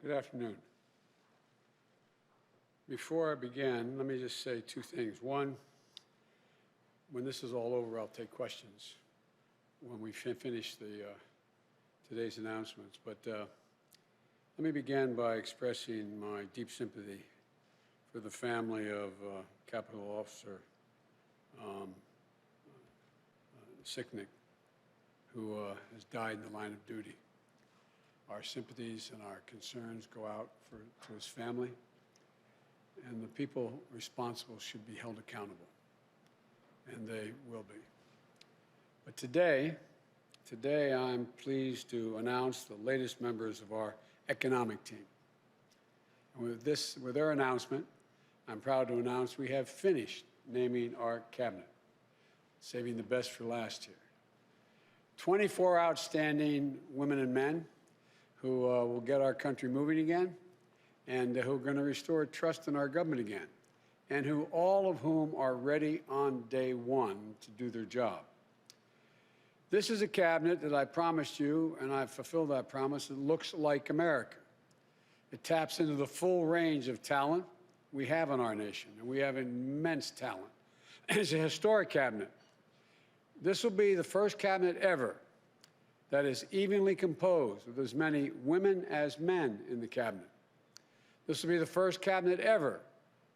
Good afternoon. Before I begin, let me just say two things. One, when this is all over, I'll take questions when we finish today's announcements. But let me begin by expressing my deep sympathy for the family of Capitol Officer Sicknick, who has died in the line of duty. Our sympathies and our concerns go out to his family, and the people responsible should be held accountable, and they will be. But today I'm pleased to announce the latest members of our economic team. And with their announcement, I'm proud to announce we have finished naming our cabinet, saving the best for last year. 24 outstanding women and men who will get our country moving again, and who are going to restore trust in our government again, and all of whom are ready on day one to do their job. This is a cabinet that I promised you, and I've fulfilled that promise. It looks like America. It taps into the full range of talent we have in our nation, and we have immense talent. It's a historic cabinet. This will be the first cabinet ever that is evenly composed with as many women as men in the cabinet. This will be the first cabinet ever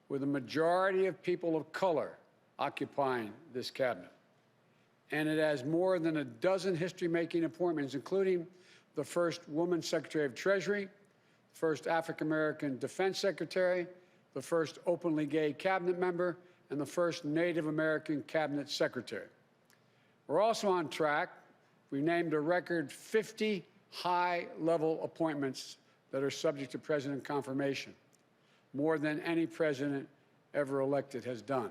with a majority of people of color occupying this cabinet. And it has more than a dozen history-making appointments, including the first woman Secretary of Treasury, the first African-American Defense Secretary, the first openly gay cabinet member, and the first Native American cabinet secretary. We're also on track. We named a record 50 high-level appointments that are subject to president confirmation, more than any president ever elected has done.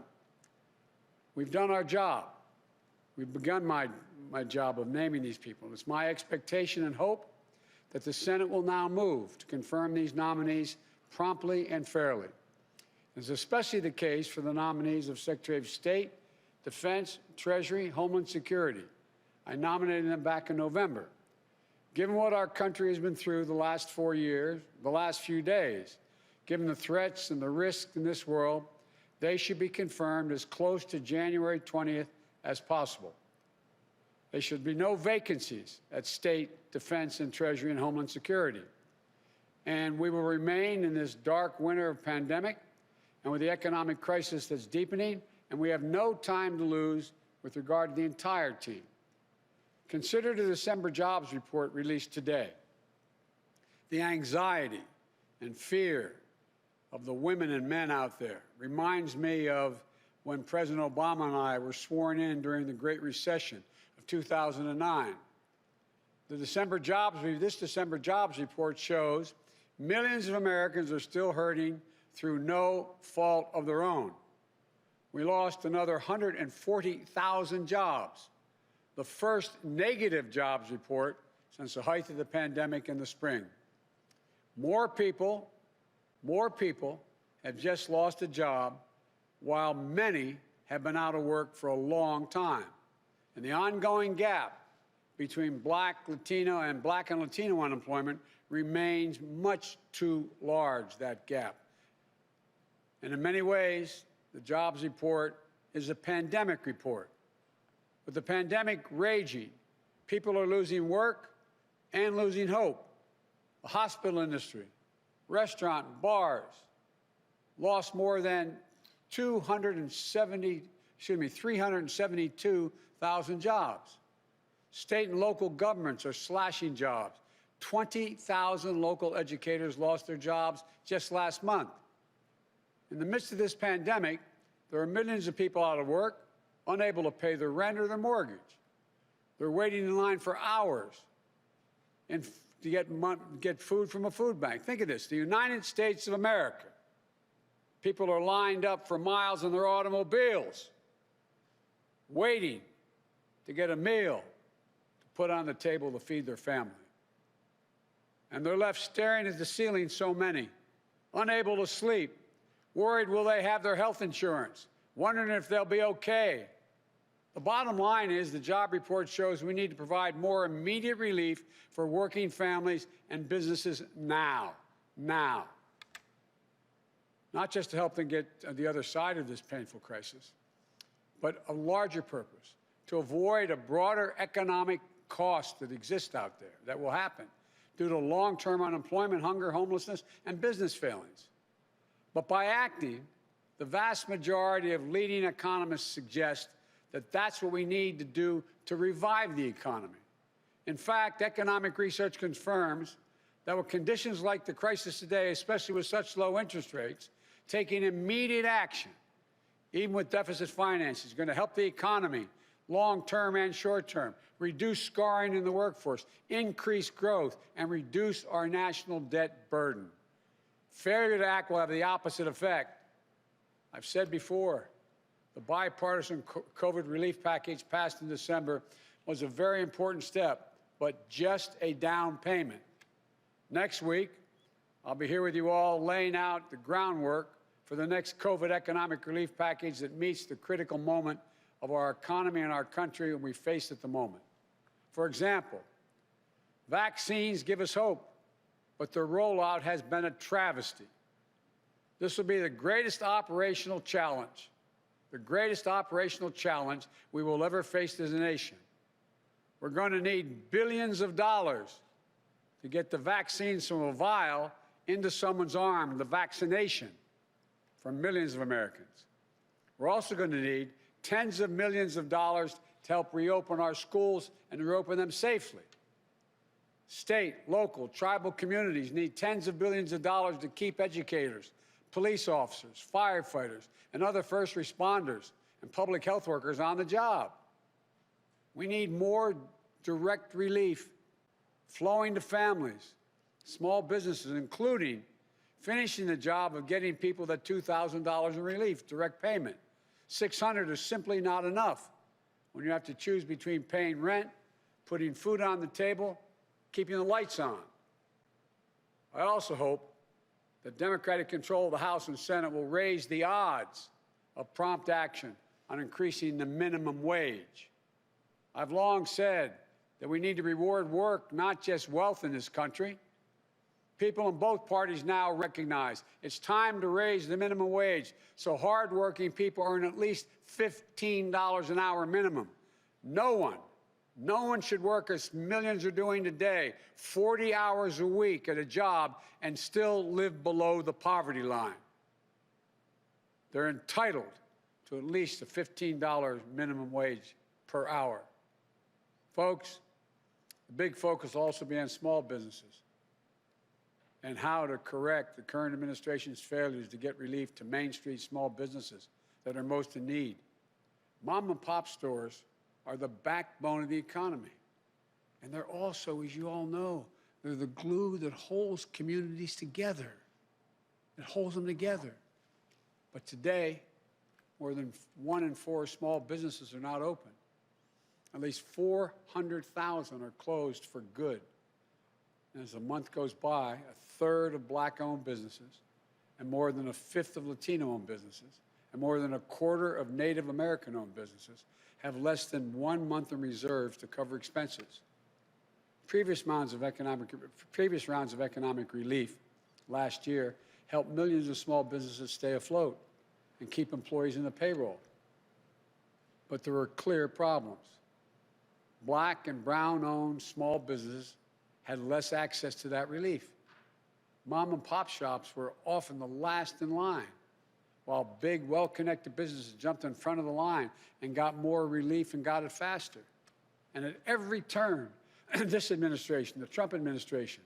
We've done our job. We've begun my job of naming these people. It's my expectation and hope that the Senate will now move to confirm these nominees promptly and fairly. This is especially the case for the nominees of Secretary of State, Defense, Treasury, Homeland Security. I nominated them back in November. Given what our country has been through the last 4 years, the last few days, given the threats and the risks in this world, they should be confirmed as close to January 20th as possible. There should be no vacancies at State, Defense, and Treasury and Homeland Security. And we will remain in this dark winter of pandemic and with the economic crisis that's deepening, and we have no time to lose with regard to the entire team. Consider the December jobs report released today. The anxiety and fear of the women and men out there reminds me of when President Obama and I were sworn in during the Great Recession of 2009. This December jobs report shows millions of Americans are still hurting through no fault of their own. We lost another 140,000 jobs, the first negative jobs report since the height of the pandemic in the spring. More people have just lost a job, while many have been out of work for a long time. And the ongoing gap between Black and Latino unemployment remains much too large, that gap. And in many ways, the jobs report is a pandemic report. With the pandemic raging, people are losing work and losing hope. The hospital industry, restaurant and bars lost more than 372,000 jobs. State and local governments are slashing jobs. 20,000 local educators lost their jobs just last month. In the midst of this pandemic, there are millions of people out of work, unable to pay their rent or their mortgage. They're waiting in line for hours to get food from a food bank. Think of this, the United States of America. People are lined up for miles in their automobiles, waiting to get a meal to put on the table to feed their family. And they're left staring at the ceiling, so many, unable to sleep, worried will they have their health insurance, wondering if they'll be okay. The bottom line is the job report shows we need to provide more immediate relief for working families and businesses now, now. Not just to help them get to the other side of this painful crisis, but a larger purpose, to avoid a broader economic cost that exists out there, that will happen due to long-term unemployment, hunger, homelessness, and business failings. But by acting, the vast majority of leading economists suggest that that's what we need to do to revive the economy. In fact, economic research confirms that with conditions like the crisis today, especially with such low interest rates, taking immediate action, even with deficit finance, is going to help the economy long-term and short-term, reduce scarring in the workforce, increase growth, and reduce our national debt burden. Failure to act will have the opposite effect. I've said before, the bipartisan COVID relief package passed in December was a very important step, but just a down payment. Next week, I'll be here with you all laying out the groundwork for the next COVID economic relief package that meets the critical moment of our economy and our country and we face at the moment. For example, vaccines give us hope, but their rollout has been a travesty. This will be the greatest operational challenge we will ever face as a nation. We're going to need billions of dollars to get the vaccines from a vial into someone's arm, the vaccination for millions of Americans. We're also going to need tens of millions of dollars to help reopen our schools and reopen them safely. State, local, tribal communities need tens of billions of dollars to keep educators, police officers, firefighters, and other first responders and public health workers on the job. We need more direct relief flowing to families, small businesses, including finishing the job of getting people that $2,000 in relief, direct payment. $600 is simply not enough when you have to choose between paying rent, putting food on the table, keeping the lights on. I also hope that Democratic control of the House and Senate will raise the odds of prompt action on increasing the minimum wage. I've long said that we need to reward work, not just wealth in this country. People in both parties now recognize it's time to raise the minimum wage so hardworking people earn at least $15 an hour minimum. No one should work as millions are doing today, 40 hours a week at a job and still live below the poverty line. They're entitled to at least a $15 minimum wage per hour. Folks, the big focus will also be on small businesses and how to correct the current administration's failures to get relief to Main Street small businesses that are most in need. Mom and pop stores are the backbone of the economy. And they're also, as you all know, they're the glue that holds communities together. It holds them together. But today, more than 1 in 4 small businesses are not open. At least 400,000 are closed for good. And as the month goes by, a third of Black-owned businesses, and more than a fifth of Latino-owned businesses, and more than a quarter of Native American-owned businesses have less than 1 month in reserves to cover expenses. Previous rounds of economic relief last year helped millions of small businesses stay afloat and keep employees in the payroll. But there were clear problems. Black and brown-owned small businesses had less access to that relief. Mom and pop shops were often the last in line, while big, well-connected businesses jumped in front of the line and got more relief and got it faster. And at every turn, this administration, the Trump administration,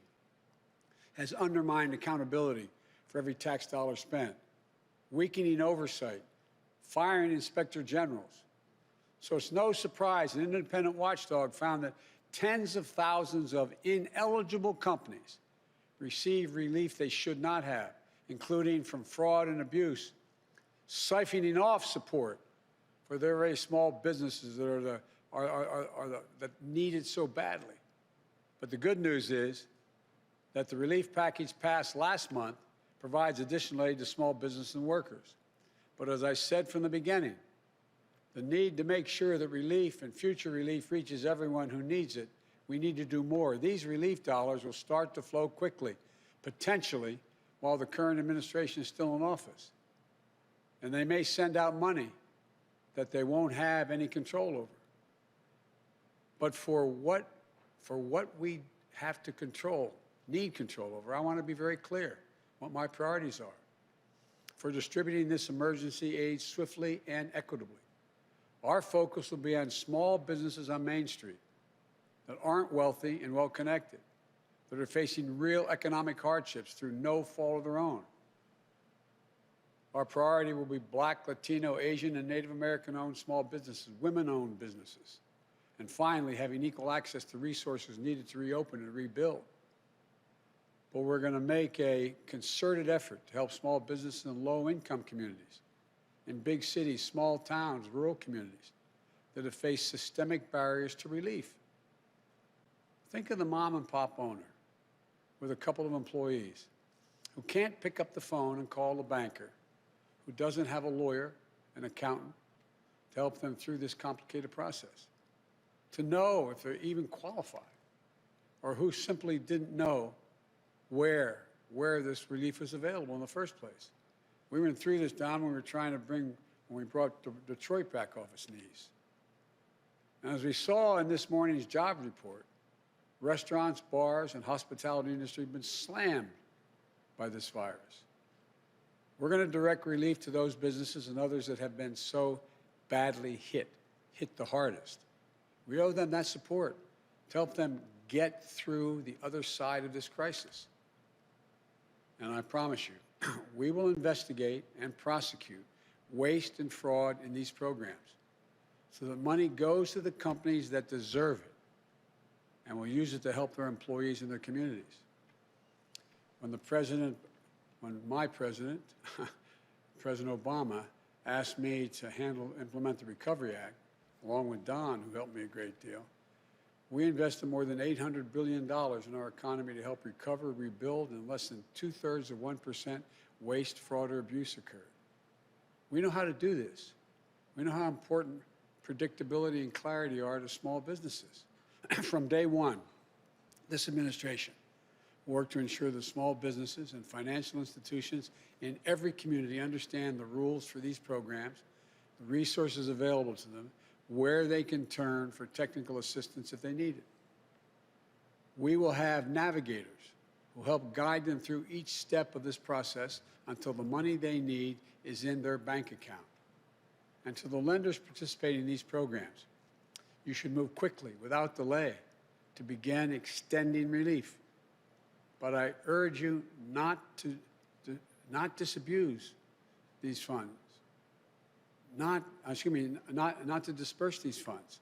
has undermined accountability for every tax dollar spent, weakening oversight, firing inspector generals. So it's no surprise an independent watchdog found that tens of thousands of ineligible companies receive relief they should not have, including from fraud and abuse, siphoning off support for their very small businesses that that need it so badly. But the good news is that the relief package passed last month provides additional aid to small business and workers. But as I said from the beginning, the need to make sure that relief and future relief reaches everyone who needs it, we need to do more. These relief dollars will start to flow quickly, potentially while the current administration is still in office. And they may send out money that they won't have any control over. But for what we have to control, need control over, I want to be very clear what my priorities are for distributing this emergency aid swiftly and equitably. Our focus will be on small businesses on Main Street that aren't wealthy and well-connected, that are facing real economic hardships through no fault of their own. Our priority will be Black, Latino, Asian, and Native American-owned small businesses, women-owned businesses, and finally, having equal access to resources needed to reopen and rebuild. But we're going to make a concerted effort to help small businesses in low-income communities, in big cities, small towns, rural communities that have faced systemic barriers to relief. Think of the mom-and-pop owner with a couple of employees who can't pick up the phone and call the banker, who doesn't have a lawyer, an accountant, to help them through this complicated process, to know if they're even qualified, or who simply didn't know where this relief was available in the first place. We went through this, Don, when we brought Detroit back off its knees. And as we saw in this morning's job report, restaurants, bars, and hospitality industry have been slammed by this virus. We're going to direct relief to those businesses and others that have been so badly hit the hardest. We owe them that support to help them get through the other side of this crisis. And I promise you, we will investigate and prosecute waste and fraud in these programs so that money goes to the companies that deserve it, and will use it to help their employees and their communities. When my president, President Obama, asked me to implement the Recovery Act, along with Don, who helped me a great deal, we invested more than $800 billion in our economy to help recover, rebuild, and less than 2/3 of 1% waste, fraud, or abuse occurred. We know how to do this. We know how important predictability and clarity are to small businesses. From day one, this administration worked to ensure that small businesses and financial institutions in every community understand the rules for these programs, the resources available to them, where they can turn for technical assistance if they need it. We will have navigators who help guide them through each step of this process until the money they need is in their bank account. And to the lenders participating in these programs, you should move quickly, without delay, to begin extending relief. But I urge you not to disabuse these funds, not to disperse these funds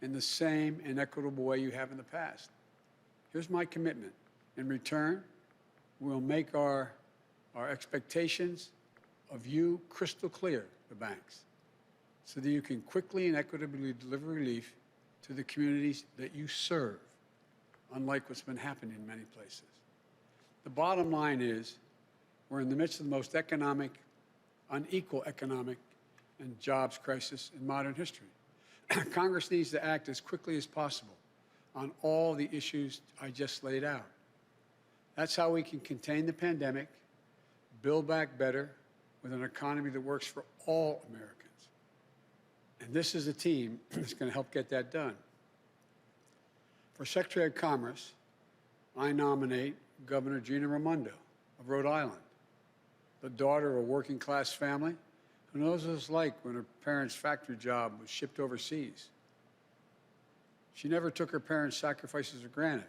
in the same inequitable way you have in the past. Here's my commitment. In return, we'll make our expectations of you crystal clear, the banks, so that you can quickly and equitably deliver relief to the communities that you serve, unlike what's been happening in many places. The bottom line is, we're in the midst of the most unequal economic and jobs crisis in modern history. Congress needs to act as quickly as possible on all the issues I just laid out. That's how we can contain the pandemic, build back better with an economy that works for all Americans. And this is a team that's going to help get that done. For Secretary of Commerce, I nominate Governor Gina Raimondo of Rhode Island, the daughter of a working-class family who knows what it's like when her parents' factory job was shipped overseas. She never took her parents' sacrifices for granted.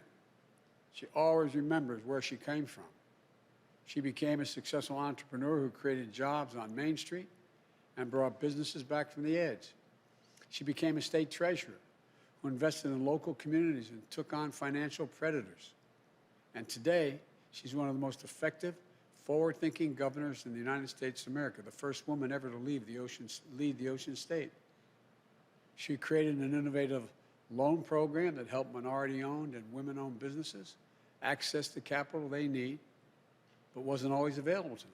She always remembers where she came from. She became a successful entrepreneur who created jobs on Main Street and brought businesses back from the edge. She became a state treasurer who invested in local communities and took on financial predators. And today, she's one of the most effective, forward-thinking governors in the United States of America, the first woman ever to lead the Ocean State. She created an innovative loan program that helped minority-owned and women-owned businesses access the capital they need, but wasn't always available to them.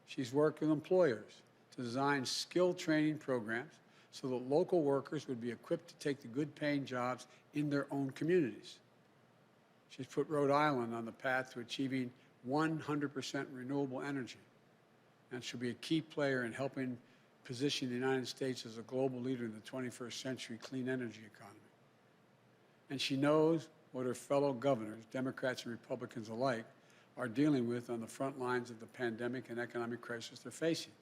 She's worked with employers to design skill training programs so that local workers would be equipped to take the good-paying jobs in their own communities. She's put Rhode Island on the path to achieving 100% renewable energy, and she'll be a key player in helping position the United States as a global leader in the 21st century clean energy economy. And she knows what her fellow governors, Democrats and Republicans alike, are dealing with on the front lines of the pandemic and economic crisis they're facing,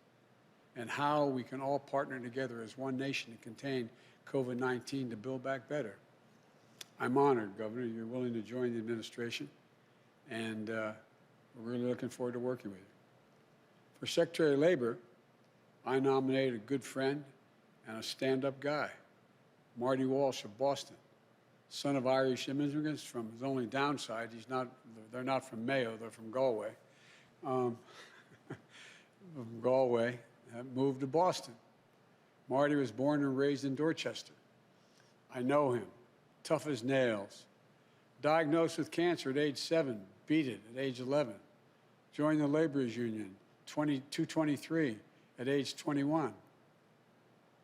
and how we can all partner together as one nation to contain COVID-19 to build back better. I'm honored, Governor, you're willing to join the administration, and we're really looking forward to working with you. For Secretary of Labor, I nominated a good friend and a stand-up guy, Marty Walsh of Boston, son of Irish immigrants. From his only downside, they're not from Mayo, they're from Galway. From Galway, moved to Boston. Marty was born and raised in Dorchester. I know him, tough as nails. Diagnosed with cancer at age 7, beat it at age 11. Joined the laborers union, 223 at age 21.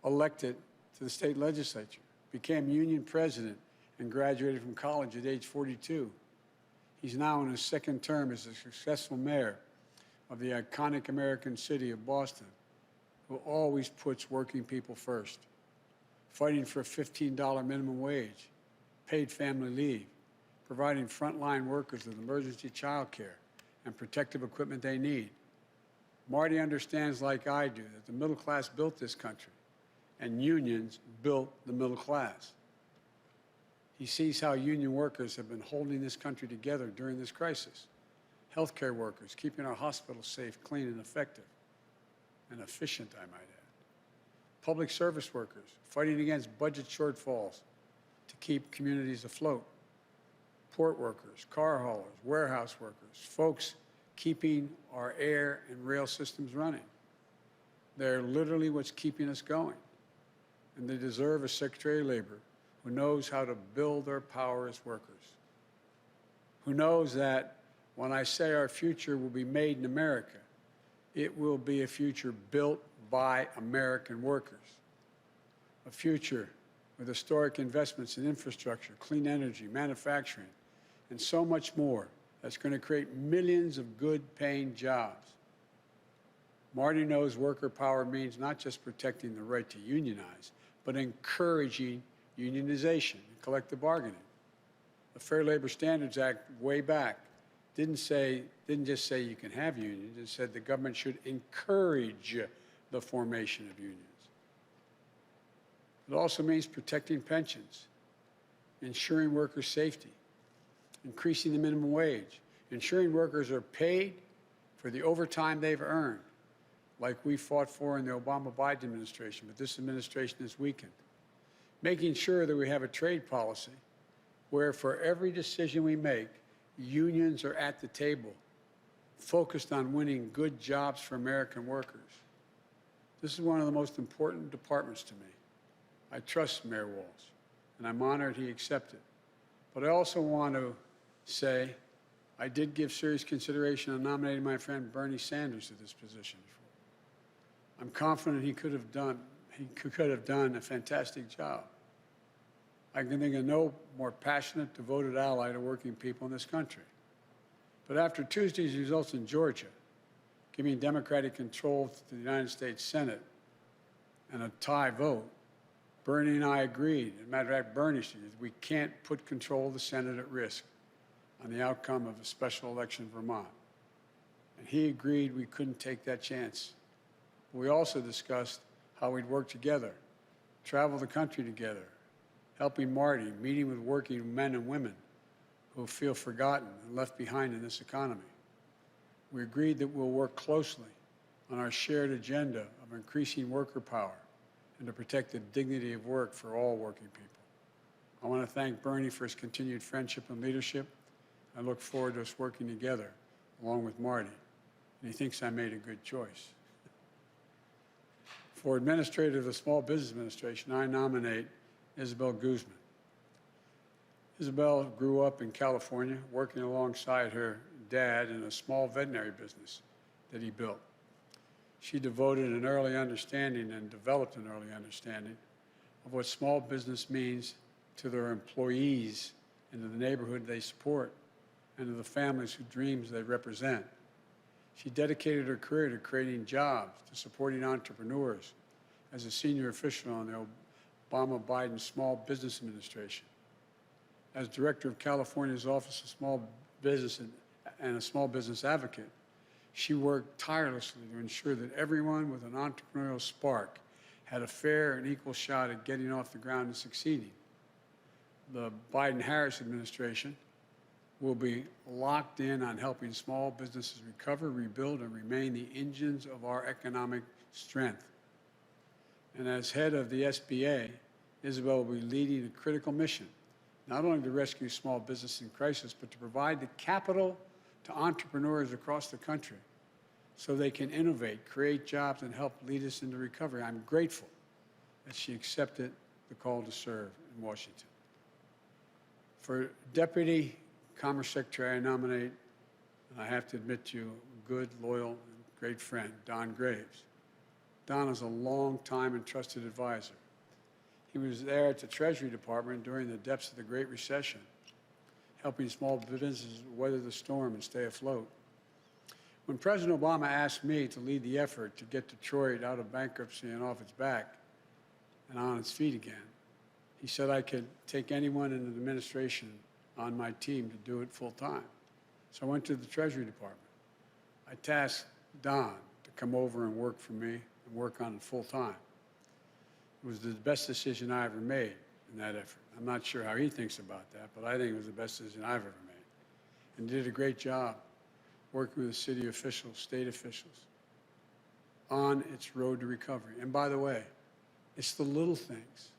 Elected to the state legislature, became union president, and graduated from college at age 42. He's now in his second term as a successful mayor of the iconic American city of Boston, who always puts working people first, fighting for a $15 minimum wage, paid family leave, providing frontline workers with emergency child care and protective equipment they need. Marty understands, like I do, that the middle class built this country, and unions built the middle class. He sees how union workers have been holding this country together during this crisis. Healthcare workers, keeping our hospitals safe, clean, and effective, and efficient, I might add. Public service workers, fighting against budget shortfalls to keep communities afloat. Port workers, car haulers, warehouse workers, folks keeping our air and rail systems running. They're literally what's keeping us going. And they deserve a Secretary of Labor who knows how to build their power as workers, who knows that when I say our future will be made in America, it will be a future built by American workers, a future with historic investments in infrastructure, clean energy, manufacturing, and so much more that's going to create millions of good-paying jobs. Marty knows worker power means not just protecting the right to unionize, but encouraging unionization and collective bargaining. The Fair Labor Standards Act way back didn't just say you can have unions, it said the government should encourage the formation of unions. It also means protecting pensions, ensuring worker safety, increasing the minimum wage, ensuring workers are paid for the overtime they've earned, like we fought for in the Obama-Biden administration, but this administration has weakened. Making sure that we have a trade policy where for every decision we make, unions are at the table, focused on winning good jobs for American workers. This is one of the most important departments to me. I trust Mayor Walsh, and I'm honored he accepted. But I also want to say I did give serious consideration on nominating my friend Bernie Sanders to this position. I'm confident he could have done a fantastic job. I can think of no more passionate, devoted ally to working people in this country. But after Tuesday's results in Georgia, giving Democratic control to the United States Senate and a tie vote, Bernie and I agreed. As a matter of fact, Bernie said we can't put control of the Senate at risk on the outcome of a special election in Vermont. And he agreed we couldn't take that chance. We also discussed how we'd work together, travel the country together, helping Marty, meeting with working men and women who feel forgotten and left behind in this economy. We agreed that we'll work closely on our shared agenda of increasing worker power and to protect the dignity of work for all working people. I want to thank Bernie for his continued friendship and leadership. I look forward to us working together along with Marty, and he thinks I made a good choice. For Administrator of the Small Business Administration, I nominate Isabel Guzman. Isabel grew up in California, working alongside her dad in a small veterinary business that he built. She devoted an early understanding and developed an early understanding of what small business means to their employees and to the neighborhood they support. and to the families whose dreams they represent. She dedicated her career to creating jobs, to supporting entrepreneurs as a senior official on the Obama-Biden Small Business Administration. As director of California's Office of Small Business and a small business advocate, she worked tirelessly to ensure that everyone with an entrepreneurial spark had a fair and equal shot at getting off the ground and succeeding. The Biden-Harris administration will be locked in on helping small businesses recover, rebuild, and remain the engines of our economic strength. And as head of the SBA, Isabel will be leading a critical mission, not only to rescue small business in crisis, but to provide the capital to entrepreneurs across the country so they can innovate, create jobs, and help lead us into recovery. I'm grateful that she accepted the call to serve in Washington. For Deputy Commerce Secretary, I nominate, and I have to admit to you, a good, loyal, and great friend, Don Graves. Don is a long-time and trusted advisor. He was there at the Treasury Department during the depths of the Great Recession, helping small businesses weather the storm and stay afloat. When President Obama asked me to lead the effort to get Detroit out of bankruptcy and off its back and on its feet again, he said I could take anyone in the administration on my team to do it full time. So I went to the Treasury Department. I tasked Don to come over and work for me and work on it full time. It was the best decision I ever made in that effort. I'm not sure how he thinks about that, but I think it was the best decision I've ever made. And did a great job working with the city officials, state officials, on its road to recovery. And by the way, it's the little things.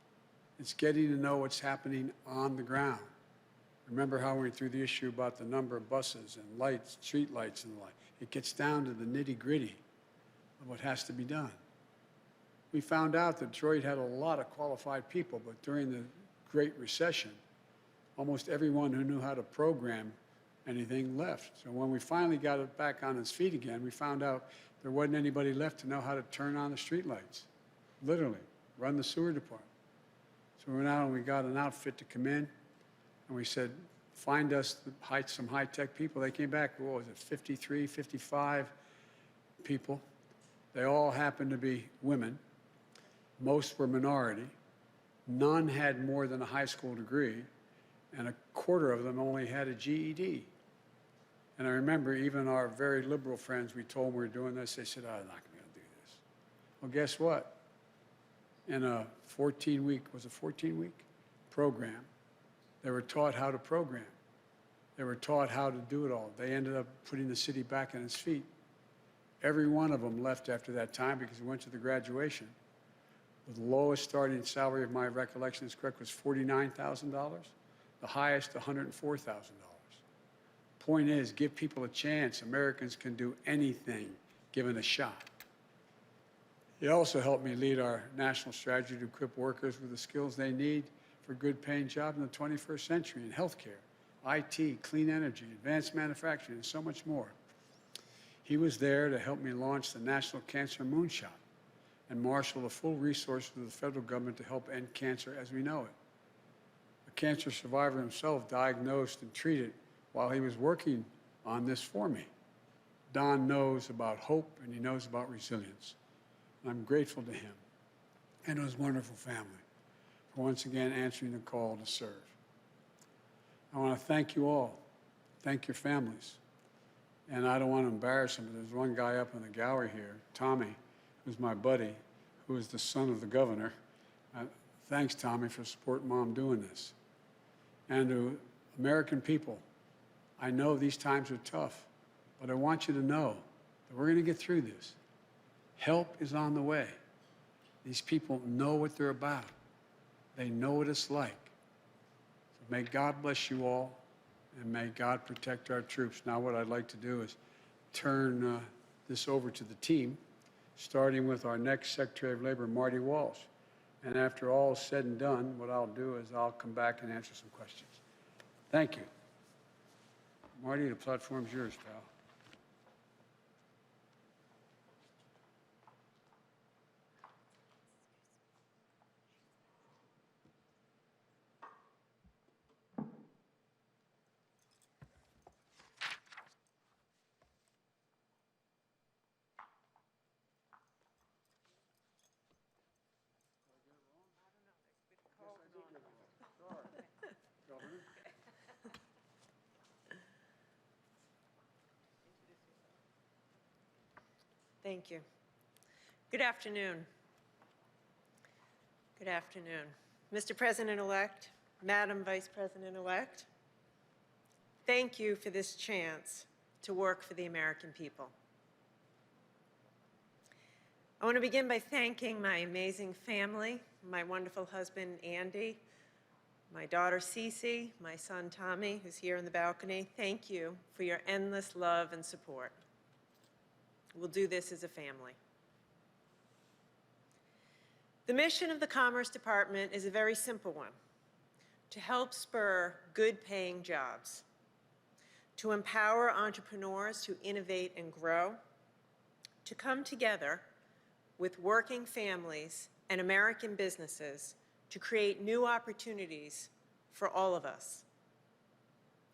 It's getting to know what's happening on the ground. Remember how we went through the issue about the number of buses and lights, street lights and the like. It gets down to the nitty-gritty of what has to be done. We found out that Detroit had a lot of qualified people, but during the Great Recession, almost everyone who knew how to program anything left. So when we finally got it back on its feet again, we found out there wasn't anybody left to know how to turn on the street lights, literally, run the sewer department. So we went out and we got an outfit to come in, and we said, find us some high-tech people. They came back, what was it, 53, 55 people. They all happened to be women. Most were minority. None had more than a high school degree, and a quarter of them only had a GED. And I remember even our very liberal friends, we told them we were doing this, they said, oh, I'm not going to do this. Well, guess what? In a 14-week program, they were taught how to program. They were taught how to do it all. They ended up putting the city back on its feet. Every one of them left after that time because we went to the graduation. The lowest starting salary, if my recollection is correct, was $49,000. The highest, $104,000. Point is, give people a chance. Americans can do anything given a shot. It also helped me lead our national strategy to equip workers with the skills they need for good paying jobs in the 21st century in healthcare, IT, clean energy, advanced manufacturing, and so much more. He was there to help me launch the National Cancer Moonshot and marshal the full resources of the federal government to help end cancer as we know it. A cancer survivor himself, diagnosed and treated while he was working on this for me. Don knows about hope and he knows about resilience. And I'm grateful to him and his wonderful family for once again answering the call to serve. I want to thank you all. Thank your families. And I don't want to embarrass him, but there's one guy up in the gallery here, Tommy, who's my buddy, who is the son of the governor. Thanks, Tommy, for supporting Mom doing this. And to American people, I know these times are tough, but I want you to know that we're going to get through this. Help is on the way. These people know what they're about. They know what it's like. So may God bless you all, and may God protect our troops. Now what I'd like to do is turn this over to the team, starting with our next Secretary of Labor, Marty Walsh. And after all is said and done, what I'll do is I'll come back and answer some questions. Thank you. Marty, the platform's yours, pal. Thank you. Good afternoon. Good afternoon. Mr. President-elect, Madam Vice President-elect, thank you for this chance to work for the American people. I want to begin by thanking my amazing family, my wonderful husband, Andy, my daughter, Cece, my son, Tommy, who's here in the balcony. Thank you for your endless love and support. We'll do this as a family. The mission of the Commerce Department is a very simple one: to help spur good-paying jobs, to empower entrepreneurs to innovate and grow, to come together with working families and American businesses to create new opportunities for all of us.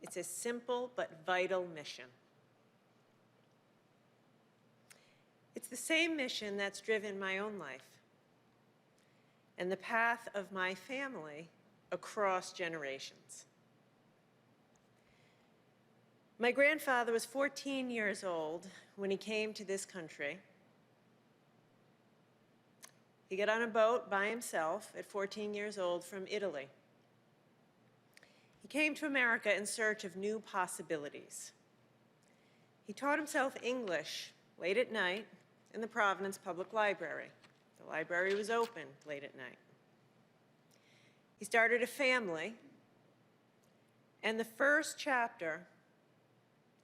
It's a simple but vital mission. It's the same mission that's driven my own life and the path of my family across generations. My grandfather was 14 years old when he came to this country. He got on a boat by himself at 14 years old from Italy. He came to America in search of new possibilities. He taught himself English late at night in the Providence Public Library. The library was open late at night. He started a family, and the first chapter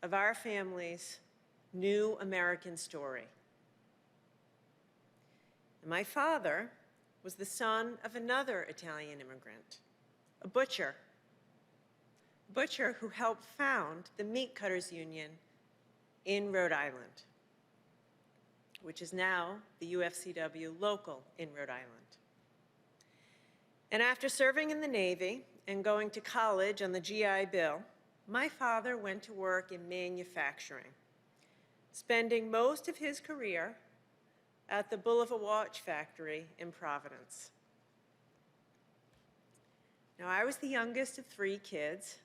of our family's new American story. My father was the son of another Italian immigrant, a butcher who helped found the Meat Cutters Union in Rhode Island, which is now the UFCW local in Rhode Island. And after serving in the Navy and going to college on the GI Bill, my father went to work in manufacturing, spending most of his career at the Boulevard Watch factory in Providence. Now, I was the youngest of 3 kids,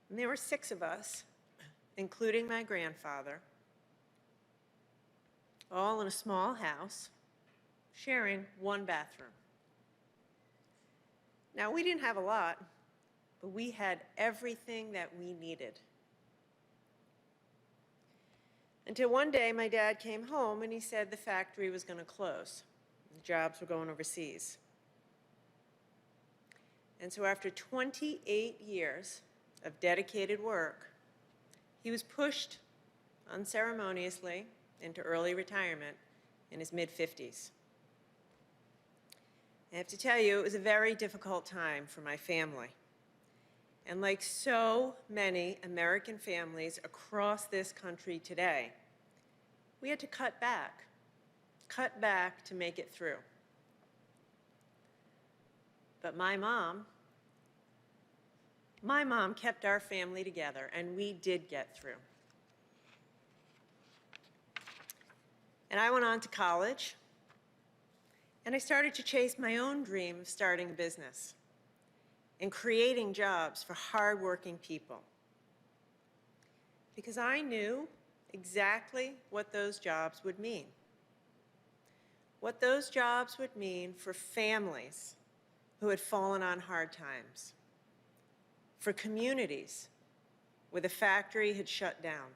and there were 6 of us, including my grandfather, all in a small house, sharing one bathroom. Now, we didn't have a lot, but we had everything that we needed. Until one day, my dad came home and he said the factory was going to close. The jobs were going overseas. And so after 28 years of dedicated work, he was pushed unceremoniously into early retirement in his mid-50s. I have to tell you, it was a very difficult time for my family. And like so many American families across this country today, we had to cut back to make it through. But my mom kept our family together, and we did get through. And I went on to college, and I started to chase my own dream of starting a business and creating jobs for hardworking people. Because I knew exactly what those jobs would mean. What those jobs would mean for families who had fallen on hard times, for communities where the factory had shut down,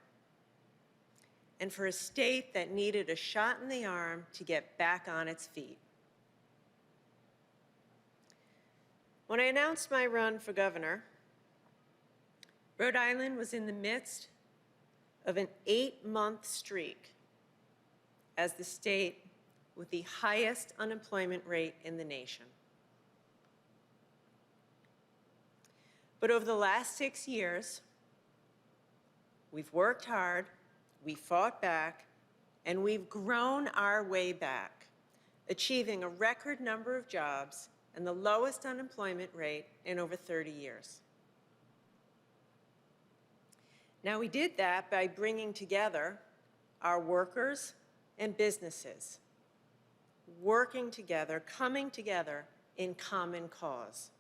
and for a state that needed a shot in the arm to get back on its feet. When I announced my run for governor, Rhode Island was in the midst of an 8-month streak as the state with the highest unemployment rate in the nation. But over the last 6 years, we've worked hard, we fought back, and we've grown our way back, achieving a record number of jobs and the lowest unemployment rate in over 30 years. Now, we did that by bringing together our workers and businesses, working together, coming together in common cause.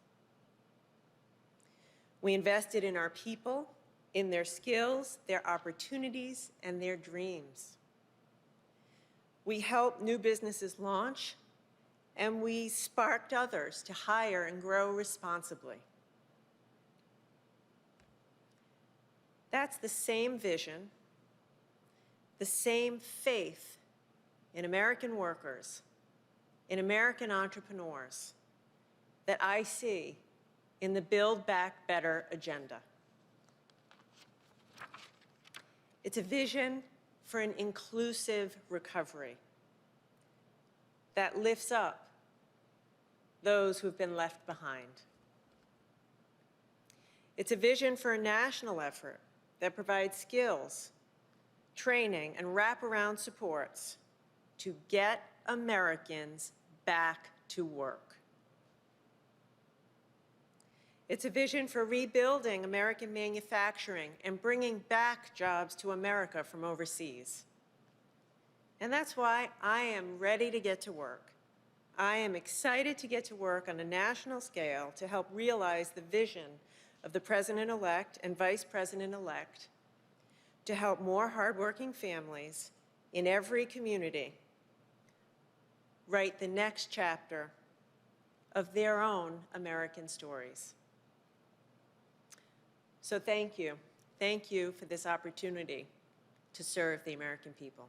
We invested in our people, in their skills, their opportunities, and their dreams. We helped new businesses launch, and we sparked others to hire and grow responsibly. That's the same vision, the same faith in American workers, in American entrepreneurs, that I see in the Build Back Better agenda. It's a vision for an inclusive recovery that lifts up those who've been left behind. It's a vision for a national effort that provides skills, training, and wraparound supports to get Americans back to work. It's a vision for rebuilding American manufacturing and bringing back jobs to America from overseas. And that's why I am ready to get to work. I am excited to get to work on a national scale to help realize the vision of the President-elect and Vice President-elect to help more hardworking families in every community write the next chapter of their own American stories. So thank you. Thank you for this opportunity to serve the American people.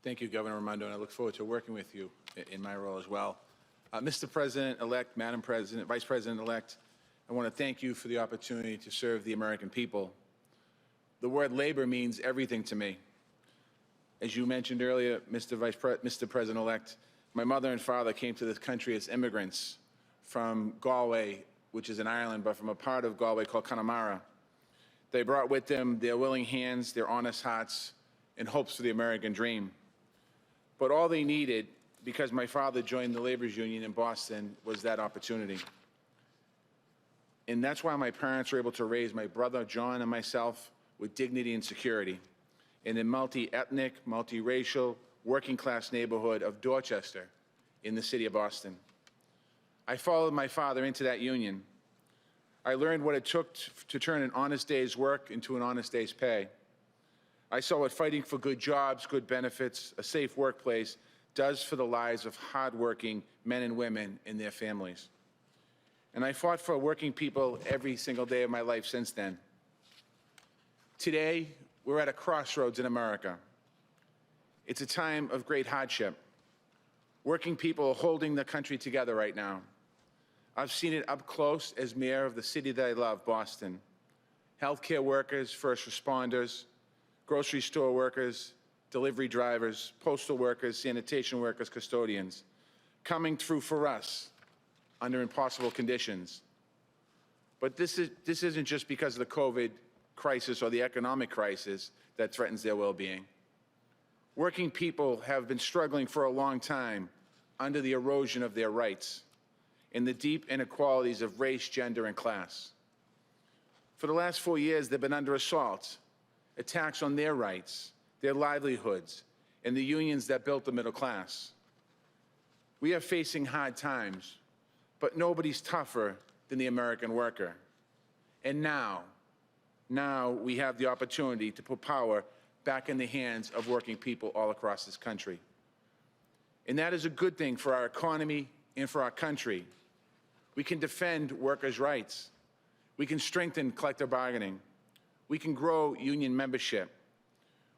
Thank you, Governor Raimondo, and I look forward to working with you in my role as well. Mr. President-elect, Madam President, Vice President-elect, I want to thank you for the opportunity to serve the American people. The word labor means everything to me. As you mentioned earlier, Mr. President-elect, my mother and father came to this country as immigrants from Galway, which is in Ireland, but from a part of Galway called Connemara. They brought with them their willing hands, their honest hearts, and hopes for the American dream. But all they needed, because my father joined the laborers union in Boston, was that opportunity. And that's why my parents were able to raise my brother, John, and myself with dignity and security in the multi-ethnic, multi-racial, working-class neighborhood of Dorchester in the city of Boston. I followed my father into that union. I learned what it took to turn an honest day's work into an honest day's pay. I saw what fighting for good jobs, good benefits, a safe workplace does for the lives of hardworking men and women and their families. And I fought for working people every single day of my life since then. Today, we're at a crossroads in America. It's a time of great hardship. Working people are holding the country together right now. I've seen it up close as mayor of the city that I love, Boston. Healthcare workers, first responders, grocery store workers, delivery drivers, postal workers, sanitation workers, custodians, coming through for us under impossible conditions. But this isn't just because of the COVID crisis or the economic crisis that threatens their well-being. Working people have been struggling for a long time under the erosion of their rights and the deep inequalities of race, gender, and class. For the last 4 years, they've been under assault, attacks on their rights, their livelihoods, and the unions that built the middle class. We are facing hard times, but nobody's tougher than the American worker. And now we have the opportunity to put power back in the hands of working people all across this country. And that is a good thing for our economy and for our country. We can defend workers' rights. We can strengthen collective bargaining. We can grow union membership.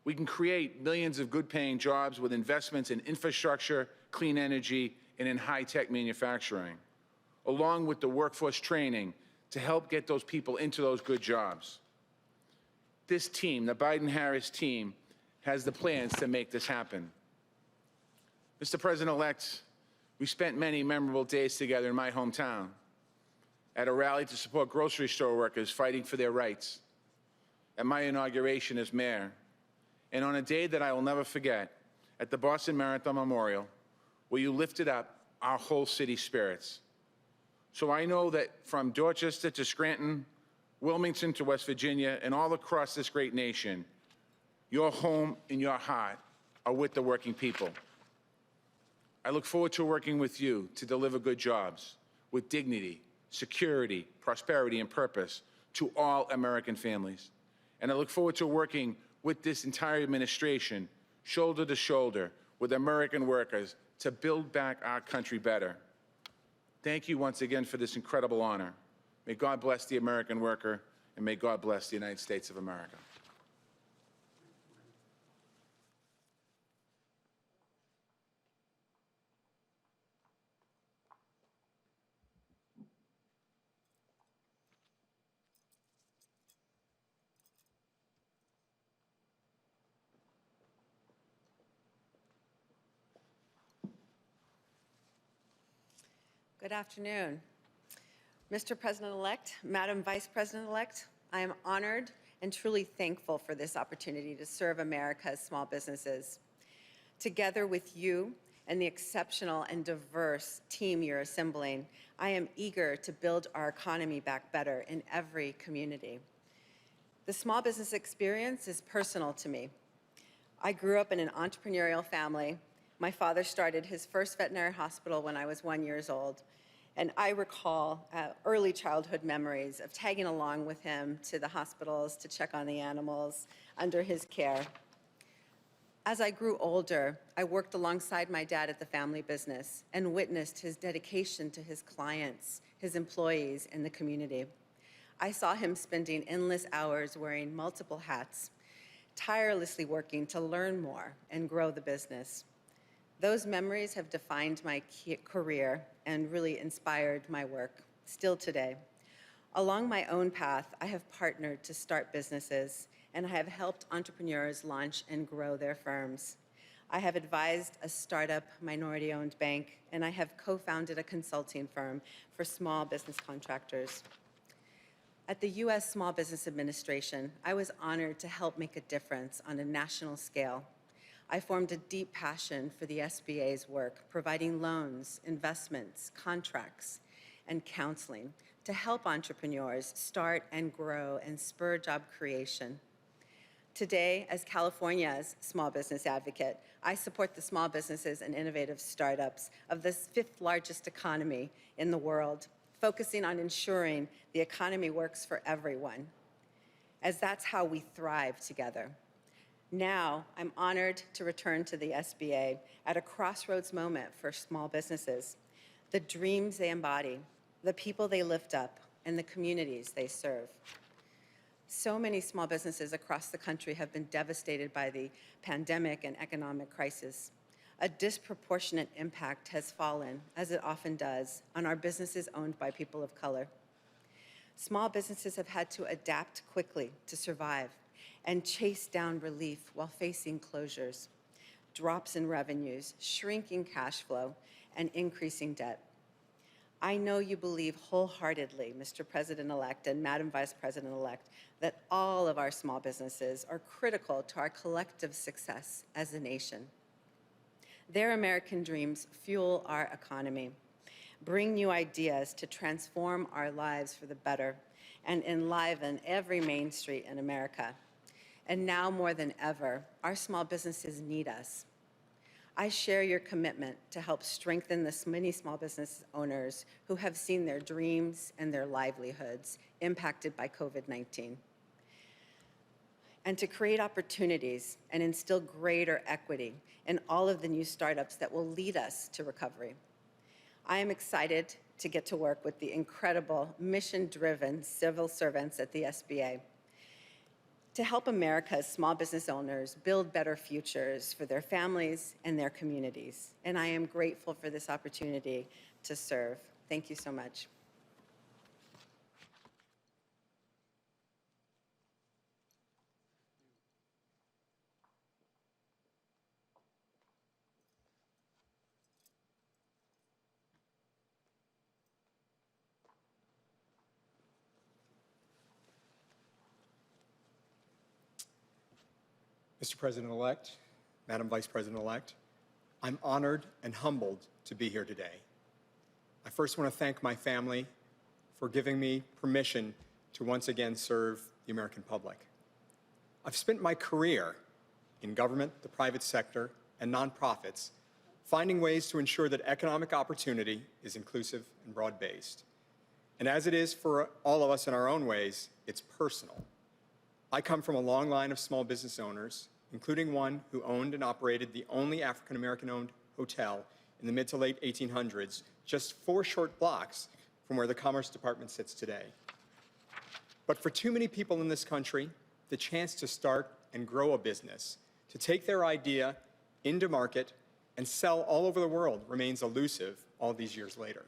We can create millions of good-paying jobs with investments in infrastructure, clean energy, and in high-tech manufacturing, along with the workforce training to help get those people into those good jobs. This team, the Biden-Harris team, has the plans to make this happen. Mr. President-elect, we spent many memorable days together in my hometown at a rally to support grocery store workers fighting for their rights, at my inauguration as mayor, and on a day that I will never forget, at the Boston Marathon Memorial, where you lifted up our whole city's spirits. So I know that from Dorchester to Scranton, Wilmington to West Virginia, and all across this great nation, your home and your heart are with the working people. I look forward to working with you to deliver good jobs with dignity, security, prosperity, and purpose to all American families. And I look forward to working with this entire administration, shoulder to shoulder with American workers to build back our country better. Thank you once again for this incredible honor. May God bless the American worker, and may God bless the United States of America. Good afternoon. Mr. President-elect, Madam Vice President-elect, I am honored and truly thankful for this opportunity to serve America's small businesses. Together with you and the exceptional and diverse team you're assembling, I am eager to build our economy back better in every community. The small business experience is personal to me. I grew up in an entrepreneurial family. My father started his first veterinary hospital when I was 1 year old, and I recall early childhood memories of tagging along with him to the hospitals to check on the animals under his care. As I grew older, I worked alongside my dad at the family business and witnessed his dedication to his clients, his employees, and the community. I saw him spending endless hours wearing multiple hats, tirelessly working to learn more and grow the business. Those memories have defined my career and really inspired my work, still today. Along my own path, I have partnered to start businesses, and I have helped entrepreneurs launch and grow their firms. I have advised a startup minority-owned bank, and I have co-founded a consulting firm for small business contractors. At the U.S. Small Business Administration, I was honored to help make a difference on a national scale. I formed a deep passion for the SBA's work, providing loans, investments, contracts, and counseling to help entrepreneurs start and grow and spur job creation. Today, as California's small business advocate, I support the small businesses and innovative startups of the 5th largest economy in the world, focusing on ensuring the economy works for everyone, as that's how we thrive together. Now, I'm honored to return to the SBA at a crossroads moment for small businesses, the dreams they embody, the people they lift up, and the communities they serve. So many small businesses across the country have been devastated by the pandemic and economic crisis. A disproportionate impact has fallen, as it often does, on our businesses owned by people of color. Small businesses have had to adapt quickly to survive and chase down relief while facing closures, drops in revenues, shrinking cash flow, and increasing debt. I know you believe wholeheartedly, Mr. President-elect and Madam Vice President-elect, that all of our small businesses are critical to our collective success as a nation. Their American dreams fuel our economy, bring new ideas to transform our lives for the better, and enliven every main street in America. And now more than ever, our small businesses need us. I share your commitment to help strengthen the many small business owners who have seen their dreams and their livelihoods impacted by COVID-19. And to create opportunities and instill greater equity in all of the new startups that will lead us to recovery. I am excited to get to work with the incredible mission-driven civil servants at the SBA to help America's small business owners build better futures for their families and their communities. And I am grateful for this opportunity to serve. Thank you so much. Mr. President-elect, Madam Vice President-elect, I'm honored and humbled to be here today. I first want to thank my family for giving me permission to once again serve the American public. I've spent my career in government, the private sector, and nonprofits, finding ways to ensure that economic opportunity is inclusive and broad-based. And as it is for all of us in our own ways, it's personal. I come from a long line of small business owners, including one who owned and operated the only African-American-owned hotel in the mid to late 1800s, just 4 short blocks from where the Commerce Department sits today. But for too many people in this country, the chance to start and grow a business, to take their idea into market and sell all over the world remains elusive all these years later.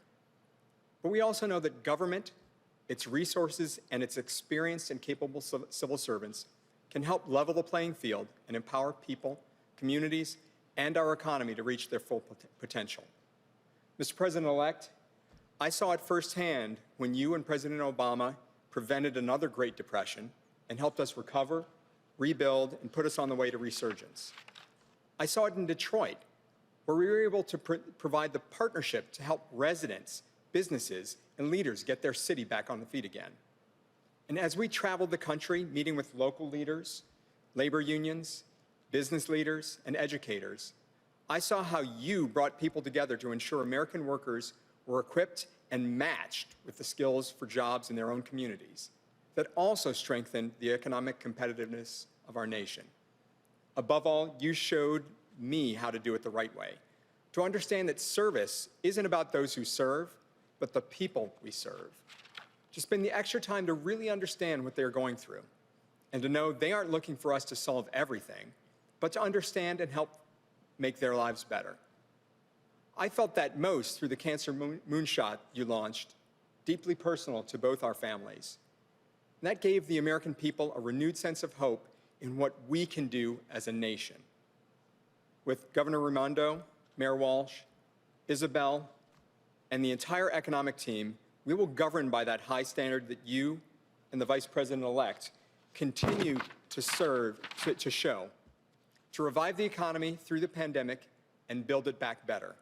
But we also know that government, its resources, and its experienced and capable civil servants can help level the playing field and empower people, communities, and our economy to reach their full potential. Mr. President-elect, I saw it firsthand when you and President Obama prevented another Great Depression and helped us recover, rebuild, and put us on the way to resurgence. I saw it in Detroit, where we were able to provide the partnership to help residents, businesses, and leaders get their city back on the feet again. And as we traveled the country, meeting with local leaders, labor unions, business leaders, and educators, I saw how you brought people together to ensure American workers were equipped and matched with the skills for jobs in their own communities that also strengthened the economic competitiveness of our nation. Above all, you showed me how to do it the right way, to understand that service isn't about those who serve, but the people we serve. To spend the extra time to really understand what they're going through, and to know they aren't looking for us to solve everything, but to understand and help make their lives better. I felt that most through the Cancer Moonshot you launched, deeply personal to both our families. And that gave the American people a renewed sense of hope in what we can do as a nation. With Governor Raimondo, Mayor Walsh, Isabel, and the entire economic team, we will govern by that high standard that you and the Vice President-elect continue to show, to revive the economy through the pandemic and build it back better,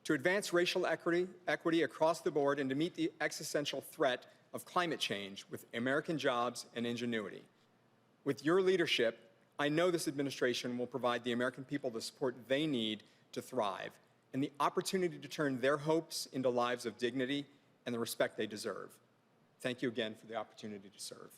to advance racial equity across the board and to meet the existential threat of climate change with American jobs and ingenuity. With your leadership, I know this administration will provide the American people the support they need to thrive and the opportunity to turn their hopes into lives of dignity and the respect they deserve. Thank you again for the opportunity to serve.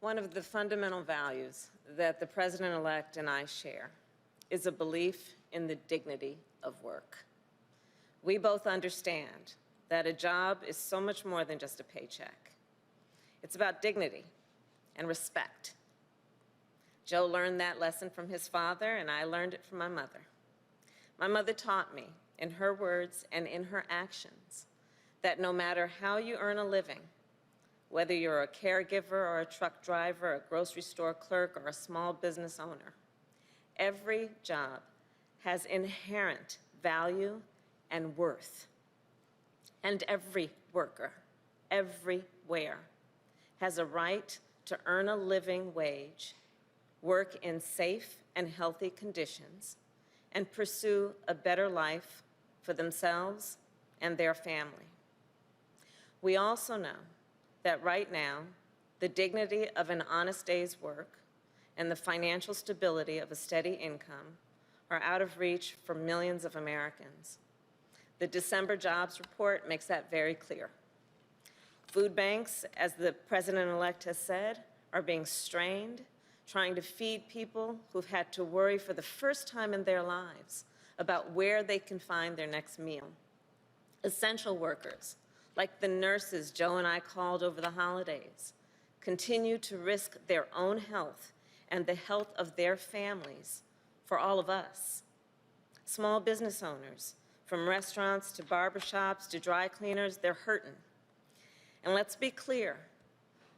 One of the fundamental values that the President-elect and I share is a belief in the dignity of work. We both understand that a job is so much more than just a paycheck. It's about dignity and respect. Joe learned that lesson from his father, and I learned it from my mother. My mother taught me, in her words and in her actions, that no matter how you earn a living, whether you're a caregiver or a truck driver, a grocery store clerk, or a small business owner, every job has inherent value and worth. And every worker, everywhere, has a right to earn a living wage, work in safe and healthy conditions, and pursue a better life for themselves and their family. We also know that right now, the dignity of an honest day's work and the financial stability of a steady income are out of reach for millions of Americans. The December jobs report makes that very clear. Food banks, as the President-elect has said, are being strained, trying to feed people who've had to worry for the first time in their lives about where they can find their next meal. Essential workers, like the nurses Joe and I called over the holidays, continue to risk their own health and the health of their families for all of us. Small business owners, from restaurants to barbershops to dry cleaners, they're hurting. And let's be clear,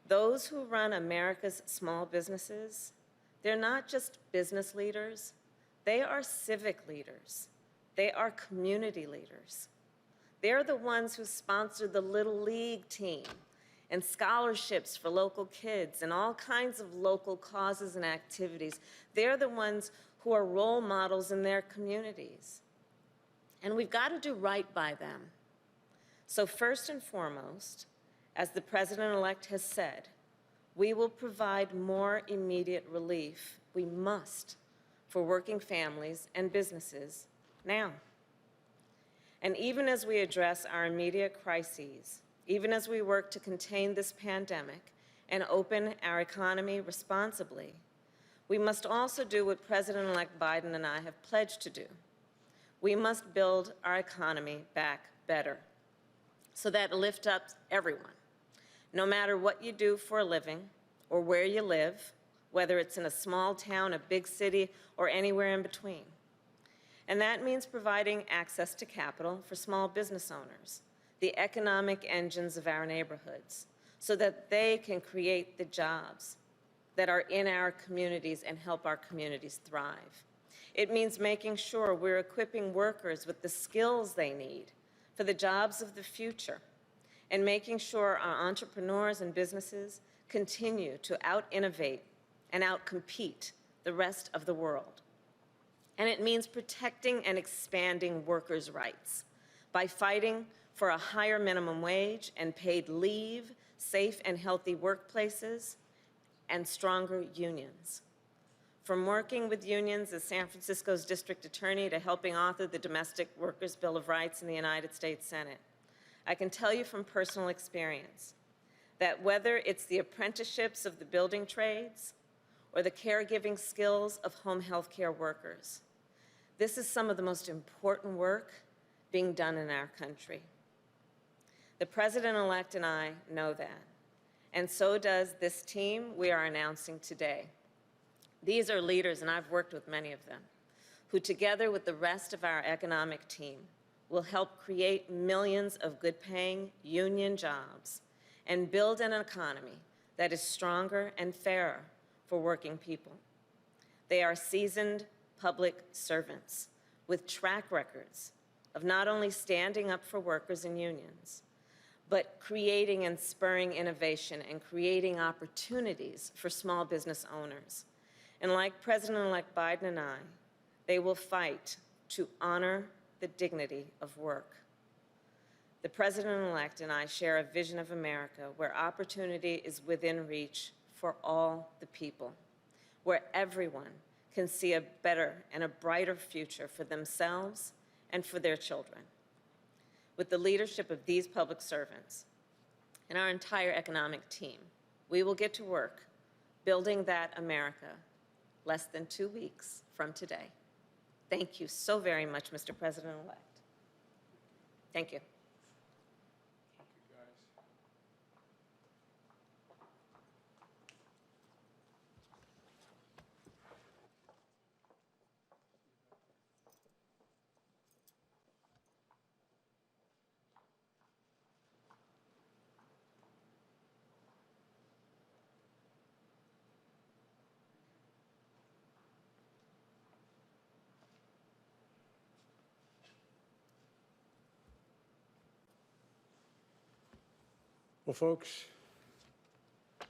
those who run America's small businesses, they're not just business leaders, They are civic leaders. They are community leaders. They're the ones who sponsor the Little League team and scholarships for local kids and all kinds of local causes and activities. They're the ones who are role models in their communities. And we've got to do right by them. So first and foremost, as the president-elect has said, we will provide more immediate relief. We must, for working families and businesses now. And even as we address our immediate crises, even as we work to contain this pandemic and open our economy responsibly, we must also do what President-elect Biden and I have pledged to do. We must build our economy back better so that it lifts up everyone, no matter what you do for a living or where you live, whether it's in a small town, a big city, or anywhere in between. And that means providing access to capital for small business owners, the economic engines of our neighborhoods, so that they can create the jobs that are in our communities and help our communities thrive. It means making sure we're equipping workers with the skills they need for the jobs of the future, and making sure our entrepreneurs and businesses continue to out-innovate and out-compete the rest of the world. And it means protecting and expanding workers' rights by fighting for a higher minimum wage and paid leave, safe and healthy workplaces, and stronger unions. From working with unions as San Francisco's district attorney to helping author the Domestic Workers' Bill of Rights in the United States Senate, I can tell you from personal experience that whether it's the apprenticeships of the building trades or the caregiving skills of home health care workers, this is some of the most important work being done in our country. The president-elect and I know that, and so does this team we are announcing today. These are leaders, and I've worked with many of them, who together with the rest of our economic team will help create millions of good-paying union jobs and build an economy that is stronger and fairer for working people. They are seasoned public servants with track records of not only standing up for workers and unions, but creating and spurring innovation and creating opportunities for small business owners. And like President-elect Biden and I, they will fight to honor the dignity of work. The president-elect and I share a vision of America where opportunity is within reach for all the people, where everyone can see a better and a brighter future for themselves and for their children. With the leadership of these public servants and our entire economic team, we will get to work building that America less than 2 weeks from today. Thank you so very much, Mr. President-elect. Thank you. Well, folks, let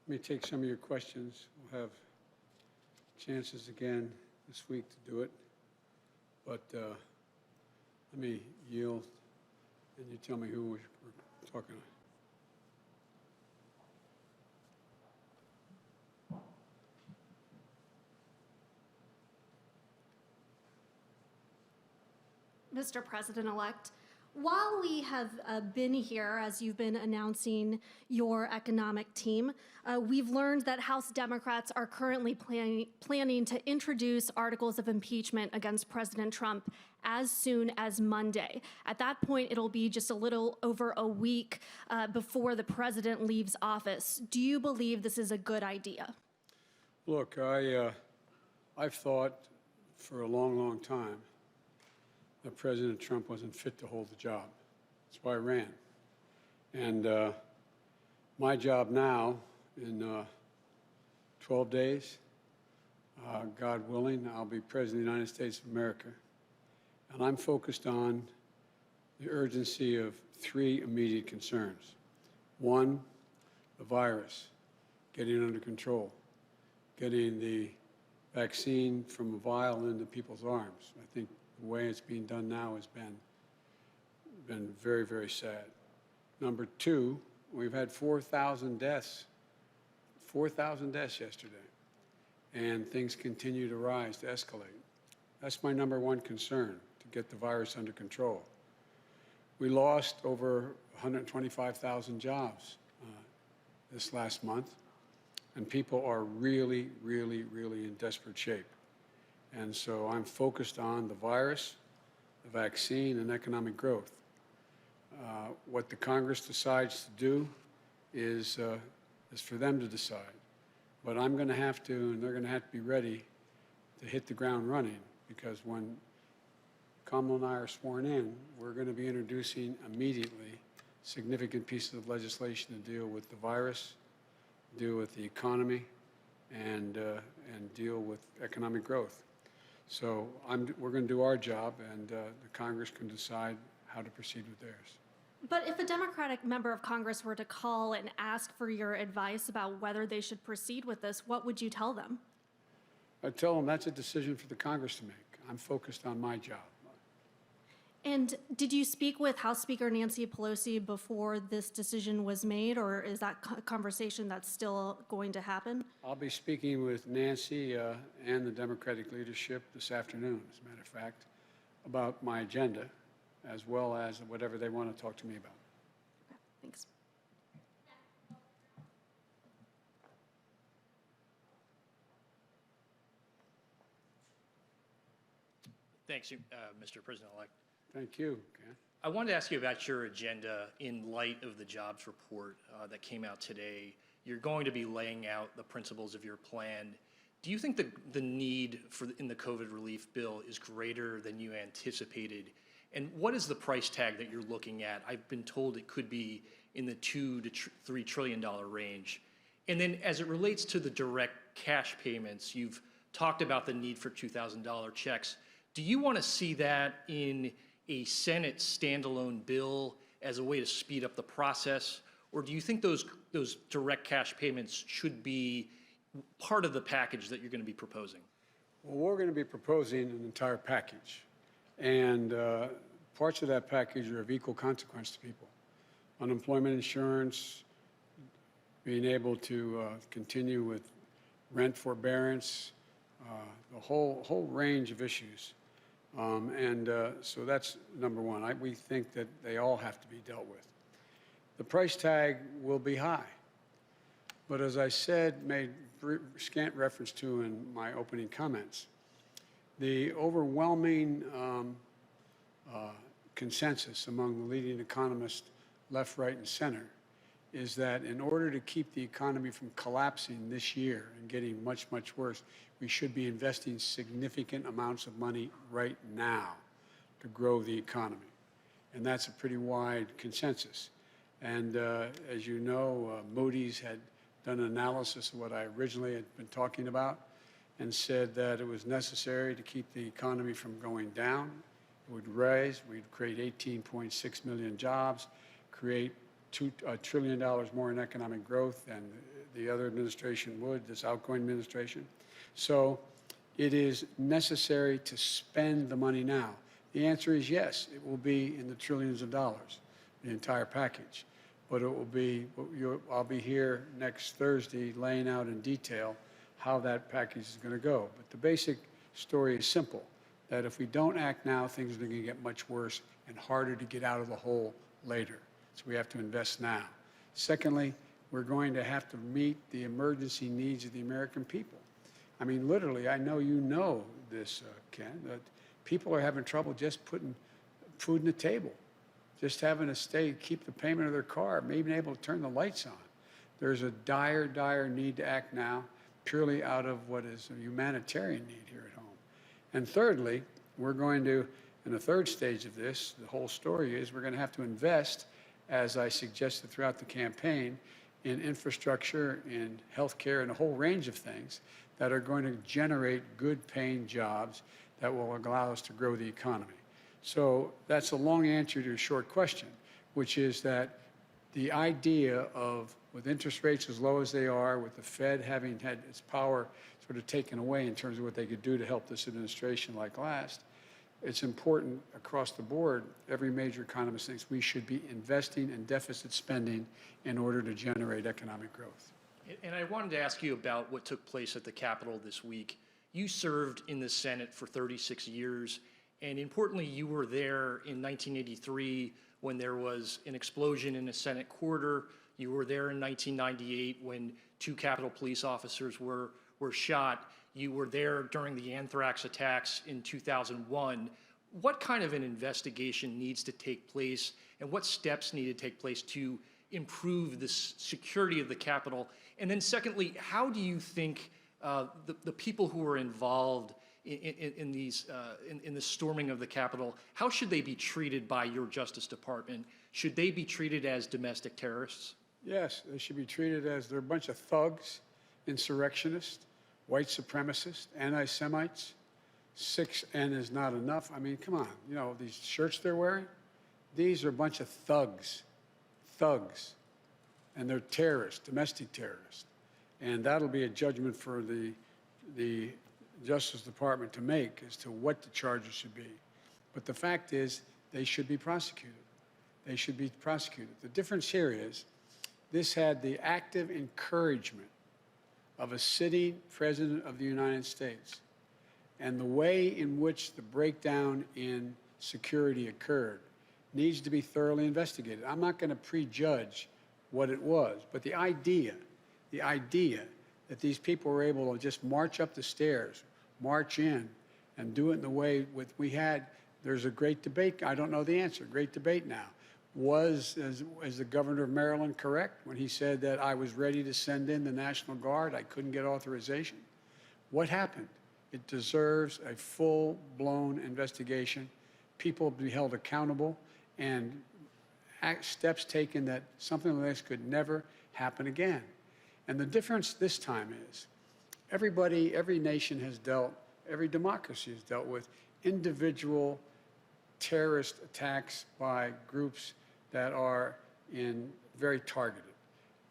me take some of your questions. We'll have chances again this week to do it. But let me yield, and you tell me who we're talking to. Mr. President-elect, while we have been here, as you've been announcing your economic team, we've learned that House Democrats are currently planning to introduce articles of impeachment against President Trump as soon as Monday. At that point, it'll be just a little over a week before the president leaves office. Do you believe this is a good idea? Look, I've thought for a long, long time that President Trump wasn't fit to hold the job. That's why I ran. And my job now, in 12 days, God willing, I'll be President of the United States of America. And I'm focused on the urgency of three immediate concerns. One, the virus, getting it under control, getting the vaccine from a vial into people's arms. I think the way it's being done now has been very, very sad. Number two, we've had 4,000 deaths. 4,000 deaths yesterday. And things continue to rise, to escalate. That's my number one concern, to get the virus under control. We lost over 125,000 jobs this last month, and people are really, really, really in desperate shape. And so I'm focused on the virus, the vaccine, and economic growth. What the Congress decides to do is for them to decide. But I'm going to have to, and they're going to have to be ready to hit the ground running, because when Kamala and I are sworn in, we're going to be introducing immediately significant pieces of legislation to deal with the virus, deal with the economy, and deal with economic growth. So we're going to do our job, and the Congress can decide how to proceed with theirs. But if a Democratic member of Congress were to call and ask for your advice about whether they should proceed with this, what would you tell them? I'd tell them that's a decision for the Congress to make. I'm focused on my job. And did you speak with House Speaker Nancy Pelosi before this decision was made, or is that conversation that's still going to happen? I'll be speaking with Nancy and the Democratic leadership this afternoon, as a matter of fact, about my agenda, as well as whatever they want to talk to me about. Okay, thanks. Thanks, Mr. President-elect. Thank you, Ken. I wanted to ask you about your agenda in light of the jobs report that came out today. You're going to be laying out the principles of your plan. Do you think the need in the COVID relief bill is greater than you anticipated? And what is the price tag that you're looking at? I've been told it could be in the $2 to $3 trillion range. And then as it relates to the direct cash payments, you've talked about the need for $2,000 checks. Do you want to see that in a Senate standalone bill as a way to speed up the process? Or do you think those direct cash payments should be part of the package that you're going to be proposing? Well, we're going to be proposing an entire package. And parts of that package are of equal consequence to people. Unemployment insurance, being able to continue with rent forbearance, the whole range of issues. So that's number one. We think that they all have to be dealt with. The price tag will be high. But as I said, made scant reference to in my opening comments, the overwhelming consensus among the leading economists, left, right, and center, is that in order to keep the economy from collapsing this year and getting much, much worse, we should be investing significant amounts of money right now to grow the economy. And that's a pretty wide consensus. And as you know, Moody's had done an analysis of what I originally had been talking about and said that it was necessary to keep the economy from going down. It would rise, we'd create 18.6 million jobs, create $2 trillion more in economic growth than the other administration would, this outgoing administration. So it is necessary to spend the money now. The answer is yes, it will be in the trillions of dollars, the entire package. But it will be, I'll be here next Thursday laying out in detail how that package is going to go. But the basic story is simple, that if we don't act now, things are going to get much worse and harder to get out of the hole later. So we have to invest now. Secondly, we're going to have to meet the emergency needs of the American people. I mean, literally, I know you know this, Ken, that people are having trouble just putting food on the table, just having to keep the payment of their car, maybe even able to turn the lights on. There's a dire, dire need to act now, purely out of what is a humanitarian need here at home. And thirdly, we're going to, in the third stage of this, the whole story is we're going to have to invest, as I suggested throughout the campaign, in infrastructure, in healthcare, and a whole range of things that are going to generate good-paying jobs that will allow us to grow the economy. So that's a long answer to a short question, which is that the idea of, with interest rates as low as they are, with the Fed having had its power sort of taken away in terms of what they could do to help this administration like last, it's important across the board. Every major economist thinks we should be investing in deficit spending in order to generate economic growth. And I wanted to ask you about what took place at the Capitol this week. You served in the Senate for 36 years, and importantly, you were there in 1983 when there was an explosion in a Senate corridor. You were there in 1998 when 2 Capitol police officers were shot. You were there during the anthrax attacks in 2001. What kind of an investigation needs to take place, and what steps need to take place to improve the security of the Capitol? And then secondly, how do you think the people who were involved in the storming of the Capitol, how should they be treated by your Justice Department? Should they be treated as domestic terrorists? Yes, they should be treated as they're a bunch of thugs, insurrectionists, white supremacists, anti-Semites. 6N is not enough. I mean, come on, you know, these shirts they're wearing, these are a bunch of thugs, and they're terrorists, domestic terrorists. And that'll be a judgment for the Justice Department to make as to what the charges should be. But the fact is, they should be prosecuted. They should be prosecuted. The difference here is, this had the active encouragement of a sitting president of the United States. And the way in which the breakdown in security occurred needs to be thoroughly investigated. I'm not going to prejudge what it was, but the idea that these people were able to just march up the stairs, march in, and do it in the way we had, there's a great debate. I don't know the answer. Great debate now. Was the governor of Maryland correct when he said that I was ready to send in the National Guard? I couldn't get authorization. What happened? It deserves a full-blown investigation. People be held accountable, and steps taken that something like this could never happen again. And the difference this time is, every nation has dealt, every democracy has dealt with individual terrorist attacks by groups that are very targeted.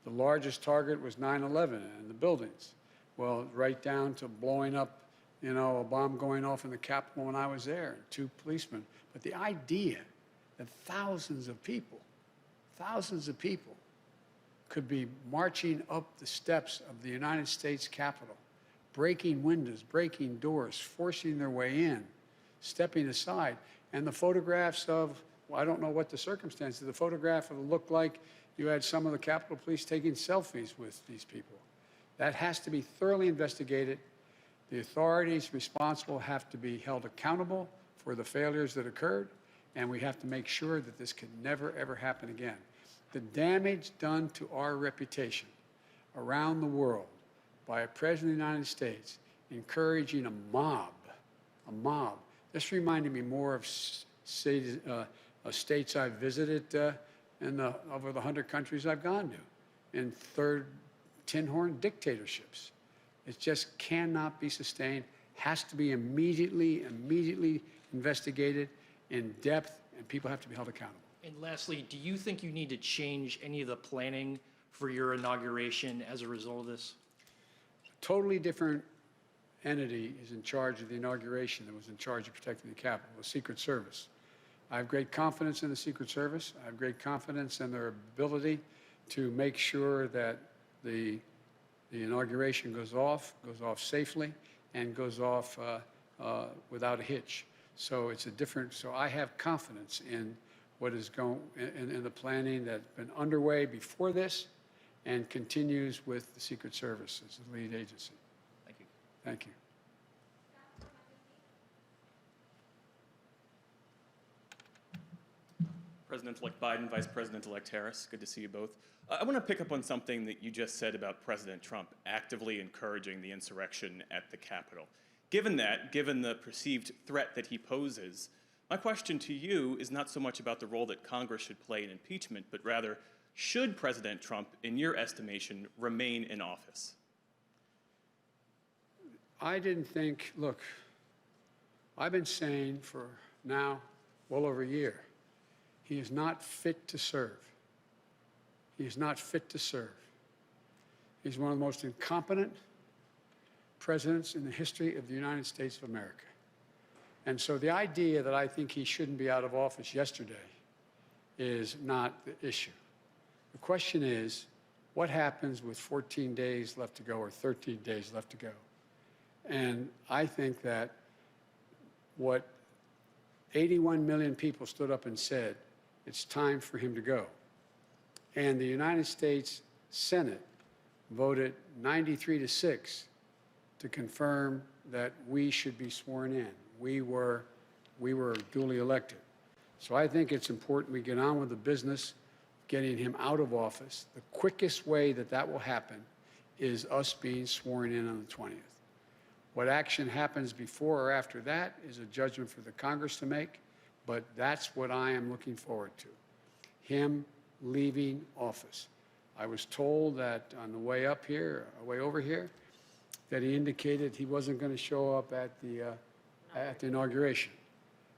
The largest target was 9/11 and the buildings. Well, right down to blowing up, you know, a bomb going off in the Capitol when I was there, and 2 policemen. But the idea that thousands of people could be marching up the steps of the United States Capitol, breaking windows, breaking doors, forcing their way in, stepping aside. And the photographs of, well, I don't know what the circumstances, the photograph of it looked like you had some of the Capitol Police taking selfies with these people. That has to be thoroughly investigated. The authorities responsible have to be held accountable for the failures that occurred, and we have to make sure that this can never, ever happen again. The damage done to our reputation around the world by a president of the United States encouraging a mob. This reminded me more of states I've visited over the 100 countries I've gone to, in third tin horn dictatorships. It just cannot be sustained, has to be immediately investigated in depth, and people have to be held accountable. And lastly, do you think you need to change any of the planning for your inauguration as a result of this? A totally different entity is in charge of the inauguration that was in charge of protecting the Capitol, the Secret Service. I have great confidence in the Secret Service. I have great confidence in their ability to make sure that the inauguration goes off safely and goes off without a hitch. So it's a different, so I have confidence in what is going, in the planning that's been underway before this and continues with the Secret Service as the lead agency. Thank you. Thank you. President-elect Biden, Vice President-elect Harris, good to see you both. I want to pick up on something that you just said about President Trump actively encouraging the insurrection at the Capitol. Given the perceived threat that he poses, my question to you is not so much about the role that Congress should play in impeachment, but rather, should President Trump, in your estimation, remain in office? I didn't think, look, I've been saying for now well over a year, he is not fit to serve. He is not fit to serve. He's one of the most incompetent presidents in the history of the United States of America. And so the idea that I think he shouldn't be out of office yesterday is not the issue. The question is, what happens with 14 days left to go or 13 days left to go? And I think that what 81 million people stood up and said, it's time for him to go. And the United States Senate voted 93-6 to confirm that we should be sworn in. We were duly elected. So I think it's important we get on with the business of getting him out of office. The quickest way that that will happen is us being sworn in on the 20th. What action happens before or after that is a judgment for the Congress to make, but that's what I am looking forward to, him leaving office. I was told that on the way up here, way over here, that he indicated he wasn't going to show up at the inauguration.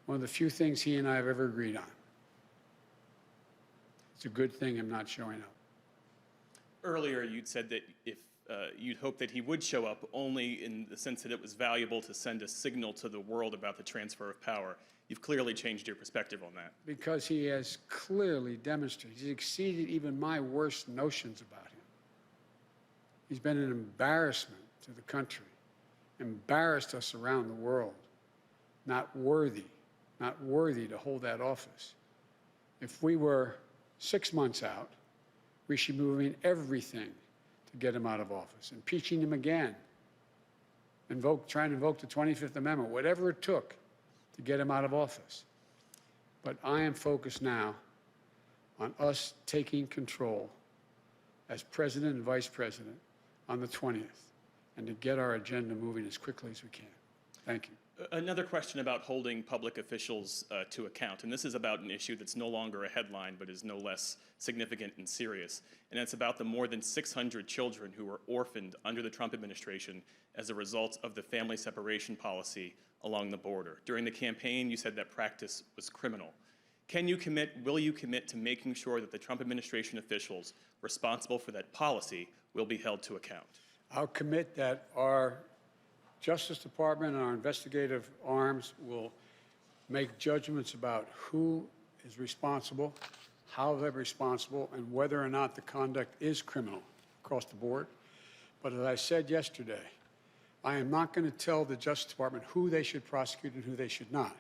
One of the few things he and I have ever agreed on. It's a good thing I'm not showing up. Earlier, you'd said that if you'd hope that he would show up only in the sense that it was valuable to send a signal to the world about the transfer of power. You've clearly changed your perspective on that. Because he has clearly demonstrated, he's exceeded even my worst notions about him. He's been an embarrassment to the country, embarrassed us around the world, not worthy to hold that office. If we were 6 months out, we should be moving everything to get him out of office, impeaching him again, trying to invoke the 25th Amendment, whatever it took to get him out of office. But I am focused now on us taking control as president and vice president on the 20th and to get our agenda moving as quickly as we can. Thank you. Another question about holding public officials to account, and this is about an issue that's no longer a headline but is no less significant and serious, and it's about the more than 600 children who were orphaned under the Trump administration as a result of the family separation policy along the border. During the campaign, you said that practice was criminal. Will you commit to making sure that the Trump administration officials responsible for that policy will be held to account? I'll commit that our Justice Department and our investigative arms will make judgments about who is responsible, how they're responsible, and whether or not the conduct is criminal across the board. But as I said yesterday, I am not going to tell the Justice Department who they should prosecute and who they should not.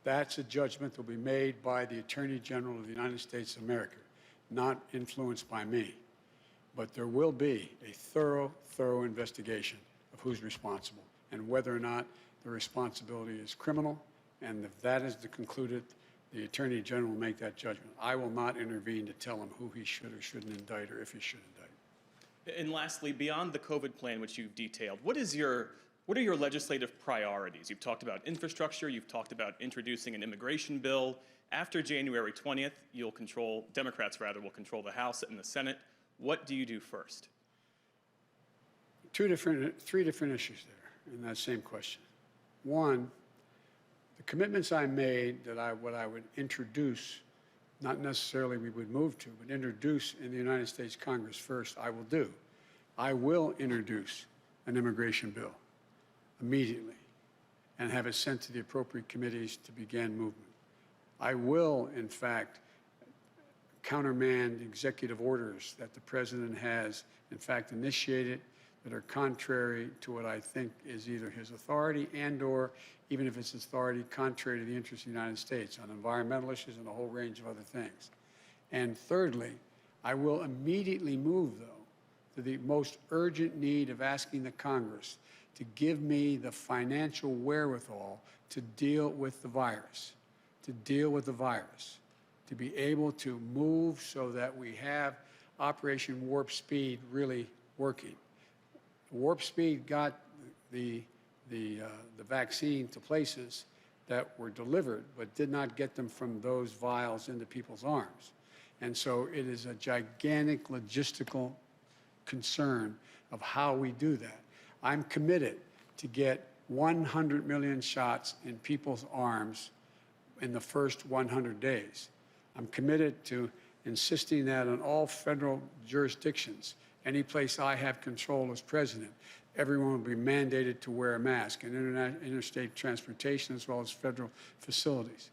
That's a judgment that will be made by the Attorney General of the United States of America, not influenced by me. But there will be a thorough investigation of who's responsible and whether or not the responsibility is criminal. And if that is concluded, the Attorney General will make that judgment. I will not intervene to tell him who he should or shouldn't indict or if he should indict. And lastly, beyond the COVID plan, which you've detailed, what are your legislative priorities? You've talked about infrastructure, you've talked about introducing an immigration bill. After January 20th, Democrats will control the House and the Senate. What do you do first? Three different issues there in that same question. One, the commitments I made that what I would introduce, not necessarily we would move to, but introduce in the United States Congress first, I will do. I will introduce an immigration bill immediately and have it sent to the appropriate committees to begin movement. I will, in fact, countermand executive orders that the president has, in fact, initiated that are contrary to what I think is either his authority and/or, even if it's authority, contrary to the interests of the United States on environmental issues and a whole range of other things. And thirdly, I will immediately move, though, to the most urgent need of asking the Congress to give me the financial wherewithal to deal with the virus, to be able to move so that we have Operation Warp Speed really working. Warp Speed got the vaccine to places that were delivered, but did not get them from those vials into people's arms. And so it is a gigantic logistical concern of how we do that. I'm committed to get 100 million shots in people's arms in the first 100 days. I'm committed to insisting that in all federal jurisdictions, any place I have control as president, everyone will be mandated to wear a mask in interstate transportation as well as federal facilities.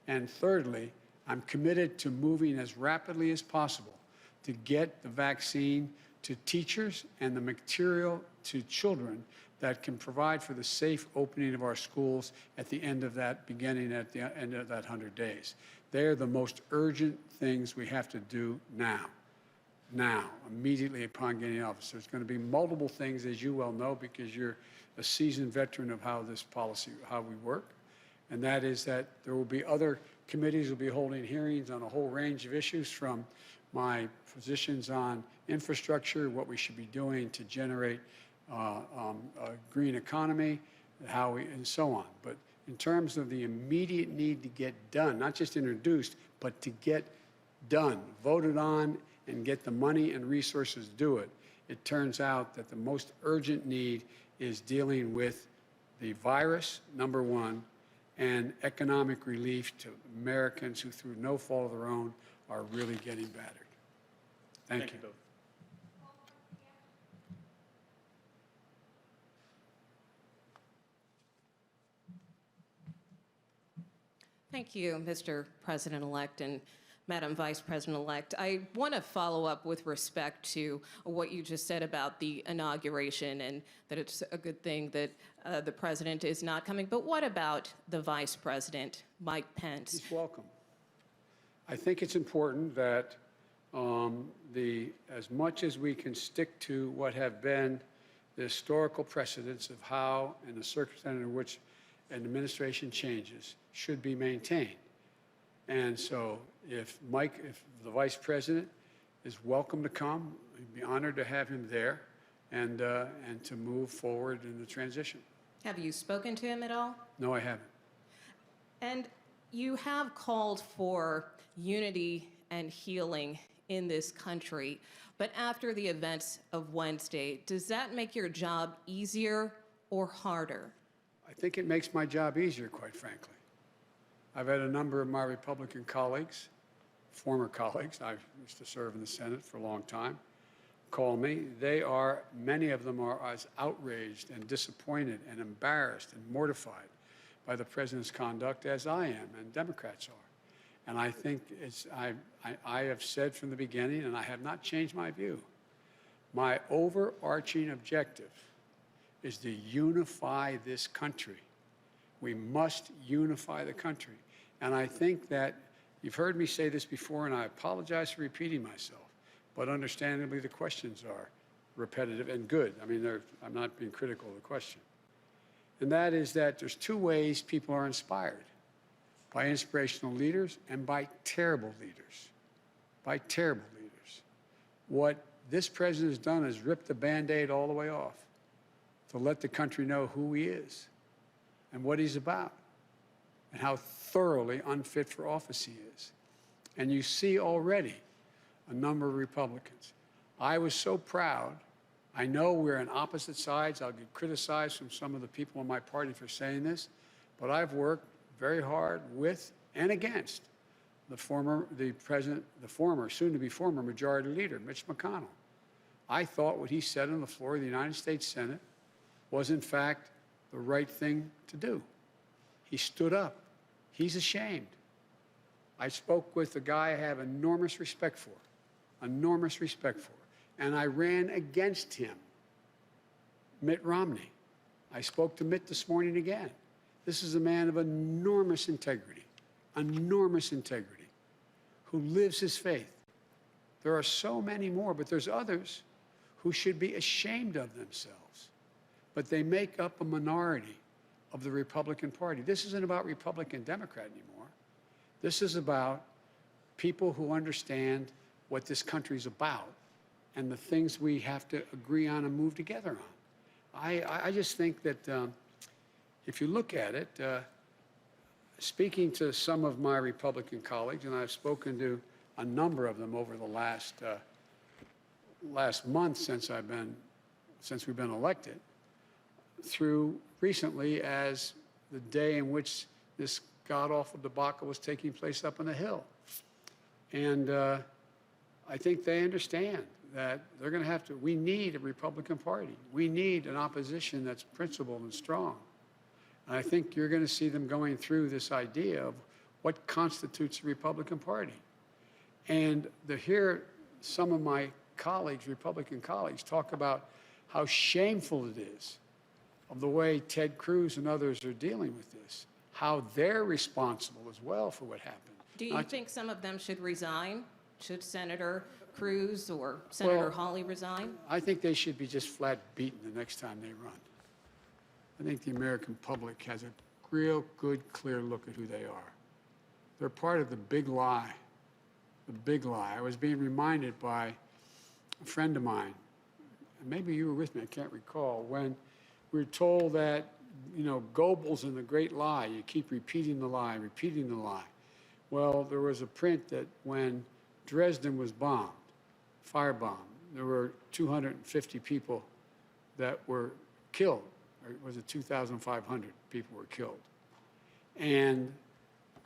And thirdly, I'm committed to moving as rapidly as possible to get the vaccine to teachers and the material to children that can provide for the safe opening of our schools at the end of that, beginning at the end of that 100 days. They are the most urgent things we have to do now, immediately upon getting office. There's going to be multiple things, as you well know, because you're a seasoned veteran of how this policy, how we work, and that is that there will be other committees will be holding hearings on a whole range of issues, from my positions on infrastructure, what we should be doing to generate a green economy, and so on. But in terms of the immediate need to get done, not just introduced, but to get done, voted on, and get the money and resources to do it, it turns out that the most urgent need is dealing with the virus, number one, and economic relief to Americans who, through no fault of their own, are really getting battered. Thank you. both. Thank you, Mr. President-elect and Madam Vice President-elect. I want to follow up with respect to what you just said about the inauguration and that it's a good thing that the president is not coming. But what about the Vice President, Mike Pence? He's welcome. I think it's important that as much as we can stick to what have been the historical precedents of how, in the circumstance in which an administration changes, should be maintained. And so if the Vice President is welcome to come, we'd be honored to have him there and to move forward in the transition. Have you spoken to him at all? No, I haven't. And you have called for unity and healing in this country, but after the events of Wednesday, does that make your job easier or harder? I think it makes my job easier, quite frankly. I've had a number of my Republican colleagues, former colleagues, I used to serve in the Senate for a long time, call me. Many of them are as outraged and disappointed and embarrassed and mortified by the president's conduct as I am and Democrats are. And I think I have said from the beginning, and I have not changed my view, my overarching objective is to unify this country. We must unify the country. And I think that you've heard me say this before, and I apologize for repeating myself, but understandably the questions are repetitive and good. I mean, I'm not being critical of the question. And that is that there's two ways people are inspired: by inspirational leaders and by terrible leaders. By terrible leaders. What this president has done is rip the Band-Aid all the way off to let the country know who he is and what he's about and how thoroughly unfit for office he is. And you see already a number of Republicans. I was so proud. I know we're on opposite sides. I'll get criticized from some of the people in my party for saying this, but I've worked very hard with and against the former, soon-to-be former Majority Leader, Mitch McConnell. I thought what he said on the floor of the United States Senate was, in fact, the right thing to do. He stood up. He's ashamed. I spoke with a guy I have enormous respect for, and I ran against him, Mitt Romney. I spoke to Mitt this morning again. This is a man of enormous integrity, who lives his faith. There are so many more, but there's others who should be ashamed of themselves. But they make up a minority of the Republican Party. This isn't about Republican, Democrat anymore. This is about people who understand what this country's about and the things we have to agree on and move together on. I just think that if you look at it, speaking to some of my Republican colleagues, and I've spoken to a number of them over the last month since we've been elected, through recently as the day in which this god-awful debacle was taking place up on the Hill. And I think they understand that they're going to have to, we need a Republican Party. We need an opposition that's principled and strong. And I think you're going to see them going through this idea of what constitutes a Republican Party. And to hear some of my colleagues, Republican colleagues, talk about how shameful it is of the way Ted Cruz and others are dealing with this, how they're responsible as well for what happened. Do you think some of them should resign? Should Senator Cruz or Senator Hawley resign? I think they should be just flat beaten the next time they run. I think the American public has a real good, clear look at who they are. They're part of the big lie. The big lie. I was being reminded by a friend of mine, and maybe you were with me, I can't recall, when we were told that, you know, Goebbels and the great lie, you keep repeating the lie, repeating the lie. Well, there was a print that when Dresden was bombed, firebombed, there were 250 people that were killed, or was it 2,500 people were killed? And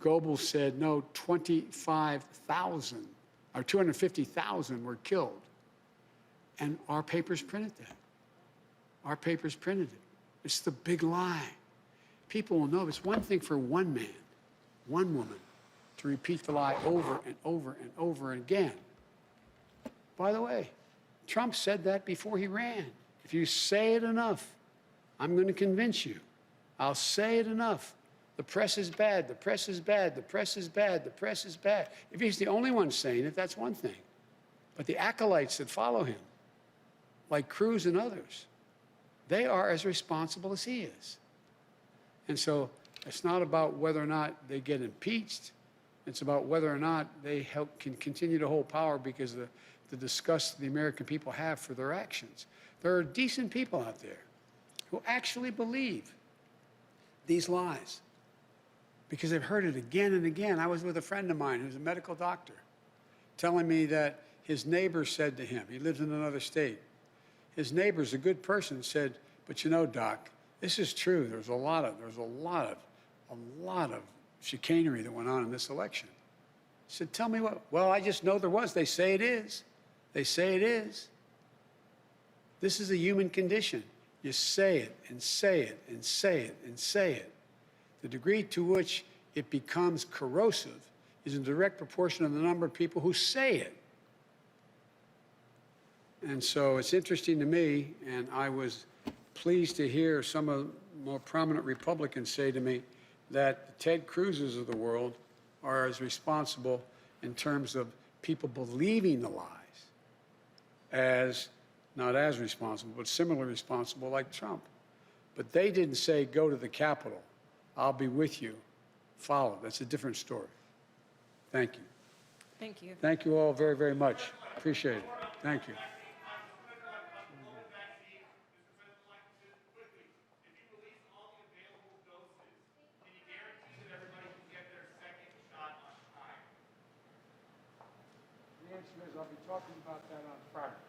Goebbels said, no, 25,000 or 250,000 were killed. And our papers printed that. Our papers printed it. It's the big lie. People will know it's one thing for one man, one woman, to repeat the lie over and over and over again. By the way, Trump said that before he ran. If you say it enough, I'm going to convince you. I'll say it enough. The press is bad, the press is bad, the press is bad, the press is bad. If he's the only one saying it, that's one thing. But the acolytes that follow him, like Cruz and others, they are as responsible as he is. And so it's not about whether or not they get impeached. It's about whether or not they can continue to hold power because of the disgust the American people have for their actions. There are decent people out there who actually believe these lies because they've heard it again and again. I was with a friend of mine who's a medical doctor telling me that his neighbor said to him, he lives in another state, his neighbor's a good person, said, but you know, doc, this is true. There's a lot of chicanery that went on in this election. He said, tell me what? Well, I just know there was. They say it is. They say it is. This is a human condition. You say it and say it and say it and say it. The degree to which it becomes corrosive is in direct proportion to the number of people who say it. And so it's interesting to me, and I was pleased to hear some of the more prominent Republicans say to me that the Ted Cruzes of the world are as responsible in terms of people believing the lies as, not as responsible, but similarly responsible like Trump. But they didn't say, go to the Capitol, I'll be with you, follow. That's a different story. Thank you. Thank you. Thank you all very, very much. Appreciate it. Thank you. The answer is I'll be talking about that on Friday.